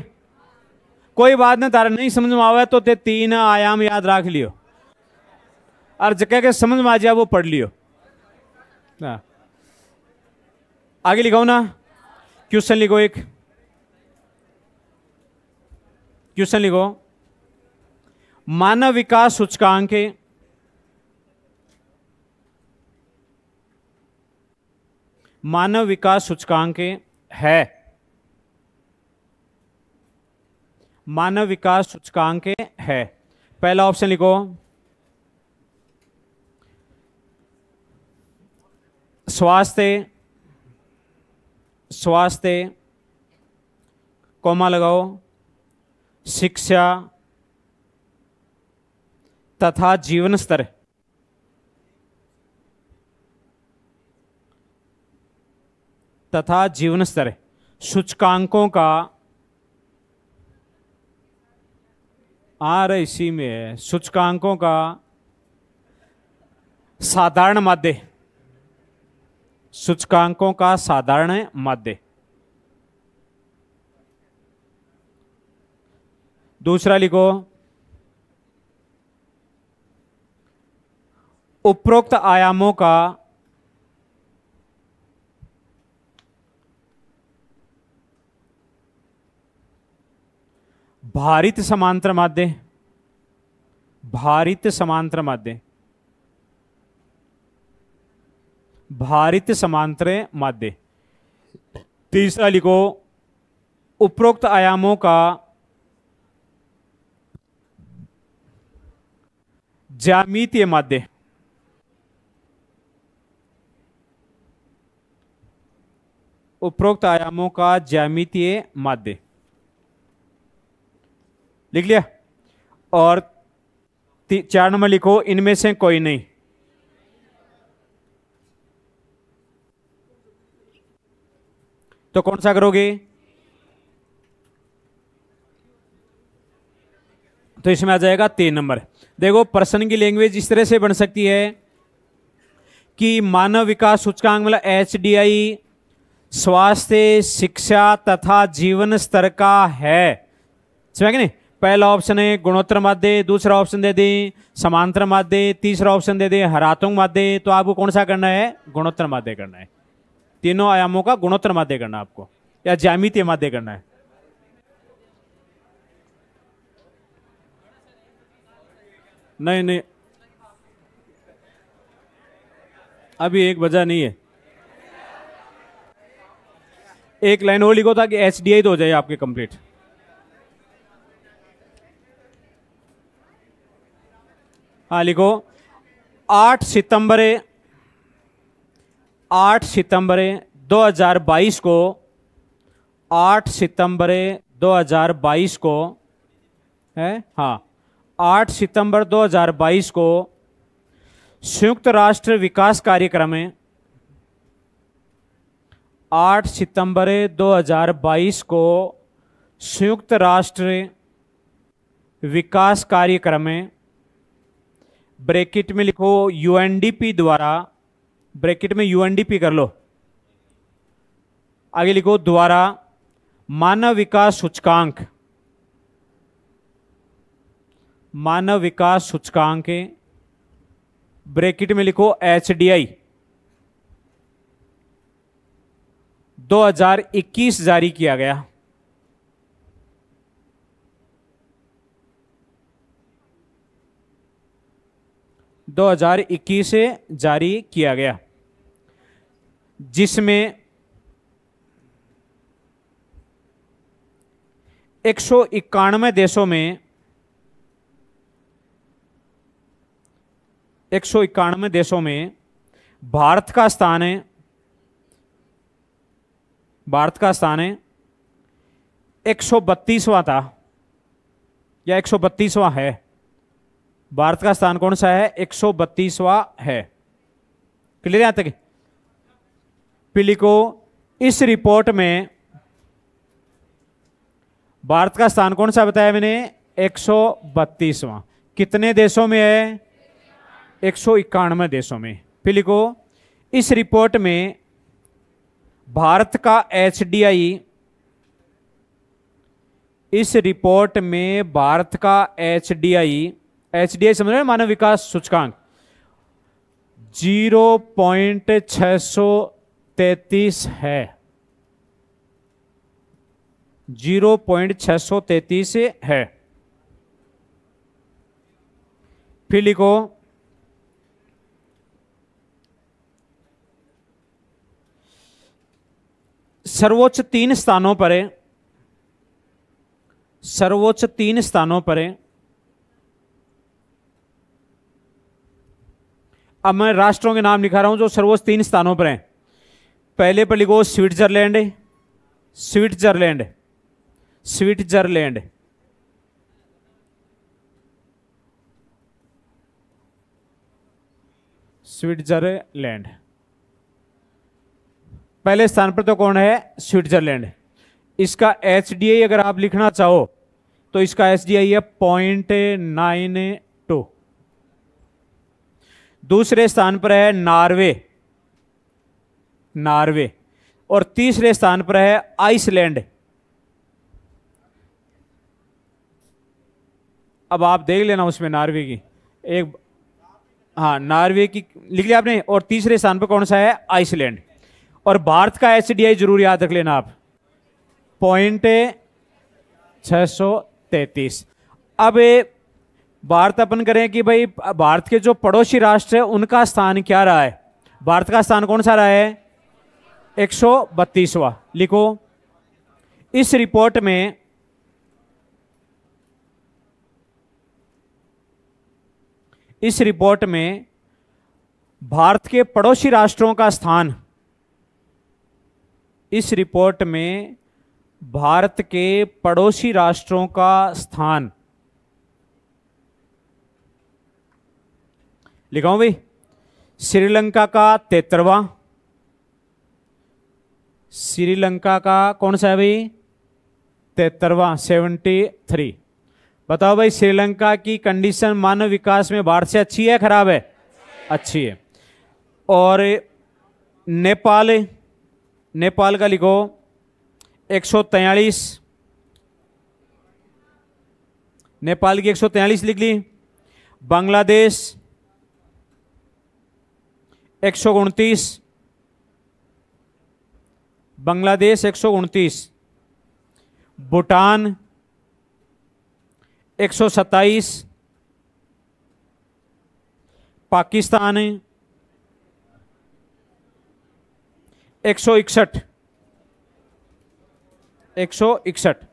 कोई बात नहीं, तारा नहीं समझ में आवे तो ते 3 आयाम याद रख लियो और जगह के समझ में आ जाए वो पढ़ लियो। आगे लिखाओ ना, क्वेश्चन लिखो, एक क्वेश्चन लिखो। मानव विकास सूचकांक मानव विकास सूचकांक है, मानव विकास सूचकांक है। पहला ऑप्शन लिखो, स्वास्थ्य, स्वास्थ्य कॉमा लगाओ, शिक्षा तथा जीवन स्तर, तथा जीवन स्तर सूचकांकों का, आ रहा इसी में है, सूचकांकों का साधारण माध्य, सूचकांकों का साधारण माध्य। दूसरा लिखो, उपरोक्त आयामों का भारित समांतर माध्य, भारित समांतर माध्य, भारित समांतर माध्य। तीसरा लिखो, उपरोक्त आयामों का ज्यामितीय माध्य, उपरोक्त आयामों का ज्यामितीय माध्य। लिख लिया। और 4 नंबर लिखो, इनमें से कोई नहीं। तो कौन सा करोगे? तो इसमें आ जाएगा 3 नंबर। देखो, प्रश्न की लैंग्वेज इस तरह से बन सकती है कि मानव विकास सूचकांक मतलब HDI स्वास्थ्य, शिक्षा तथा जीवन स्तर का है। समझ गए नहीं? पहला ऑप्शन है गुणोत्तर माध्य, दूसरा ऑप्शन दे दें समांतर माध्य, तीसरा ऑप्शन दे दें हरात्मक माध्य। तो आपको कौन सा करना है? गुणोत्तर माध्य करना है। तीनों आयामों का गुणोत्तर माध्य करना है आपको, या ज्यामितीय माध्य करना है। नहीं नहीं, अभी 1 बजा नहीं है। एक लाइन और लिखो ताकि HDI तो हो जाए आपके कंप्लीट। हाँ लिखो, 8 सितंबर 2022 को, 8 सितंबर 2022 को है, हाँ 8 सितंबर 2022 को संयुक्त राष्ट्र विकास कार्यक्रम में, 8 सितंबर 2022 को संयुक्त राष्ट्र विकास कार्यक्रम में, ब्रैकेट में लिखो UNDP द्वारा, ब्रैकेट में UNDP कर लो, आगे लिखो द्वारा मानव विकास सूचकांक, मानव विकास सूचकांक ब्रैकेट में लिखो HDI 2021 जारी किया गया। दो 2021 से जारी किया गया, जिसमें 191 देशों में, 191 देशों में भारत का स्थान है, भारत का स्थान है 132वां था या 132वां है। भारत का स्थान कौन सा है? 132वां है। क्लियर यहां तक? पीली को इस रिपोर्ट में भारत का स्थान कौन सा बताया मैंने? 132वां। कितने देशों में है? 191 देशों में। पीली को इस रिपोर्ट में भारत का HDI इस रिपोर्ट में भारत का एचडीआई, एचडीआई समझ रहे हैं, मानव विकास सूचकांक 0.633 है, 0.633 है। फिर लिखो सर्वोच्च 3 स्थानों पर है, सर्वोच्च 3 स्थानों पर है। अब मैं राष्ट्रों के नाम लिखा रहा हूं जो सर्वोच्च 3 स्थानों पर हैं। पहले पर लिखो स्विट्जरलैंड, स्विट्जरलैंड, स्विट्जरलैंड, स्विट्जरलैंड पहले स्थान पर तो कौन है? स्विट्जरलैंड। इसका एचडीआई अगर आप लिखना चाहो तो इसका एचडीआई है 0.92। दूसरे स्थान पर है नॉर्वे, नॉर्वे। और तीसरे स्थान पर है आइसलैंड। अब आप देख लेना उसमें नॉर्वे की एक, हाँ नॉर्वे की लिख लिया आपने। और तीसरे स्थान पर कौन सा है? आइसलैंड। और भारत का एचडीआई जरूर याद रख लेना आप, 0.633। अब भारत अपन करें कि भाई भारत के जो पड़ोसी राष्ट्र है उनका स्थान क्या रहा है? भारत का स्थान कौन सा रहा है? 132वां। लिखो इस रिपोर्ट में भारत के पड़ोसी राष्ट्रों का स्थान, इस रिपोर्ट में भारत के पड़ोसी राष्ट्रों का स्थान लिखाऊं भाई। श्रीलंका का 73वां, श्रीलंका का कौन सा है भाई? 73वां, 73। बताओ भाई श्रीलंका की कंडीशन मानव विकास में भारत से अच्छी है खराब है? अच्छी है। और नेपाल, नेपाल का लिखो 143, नेपाल की 143 लिख ली। बांग्लादेश 129, बांग्लादेश 129। भूटान 127, पाकिस्तान 161, 161।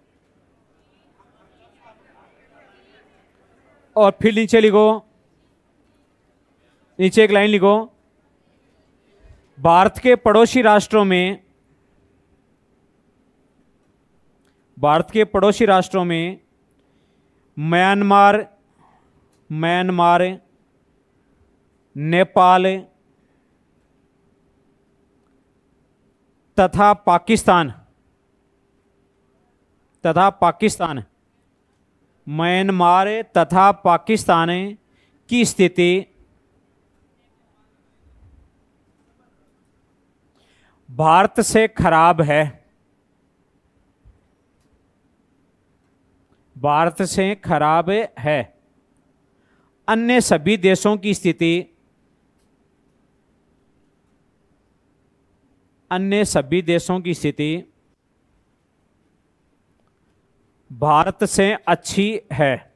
और फिर नीचे लिखो, नीचे एक लाइन लिखो, भारत के पड़ोसी राष्ट्रों में, भारत के पड़ोसी राष्ट्रों में म्यांमार, म्यांमार, नेपाल तथा पाकिस्तान, तथा पाकिस्तान, म्यांमार तथा पाकिस्तान की स्थिति भारत से खराब है, भारत से खराब है। अन्य सभी देशों की स्थिति, अन्य सभी देशों की स्थिति भारत से अच्छी है।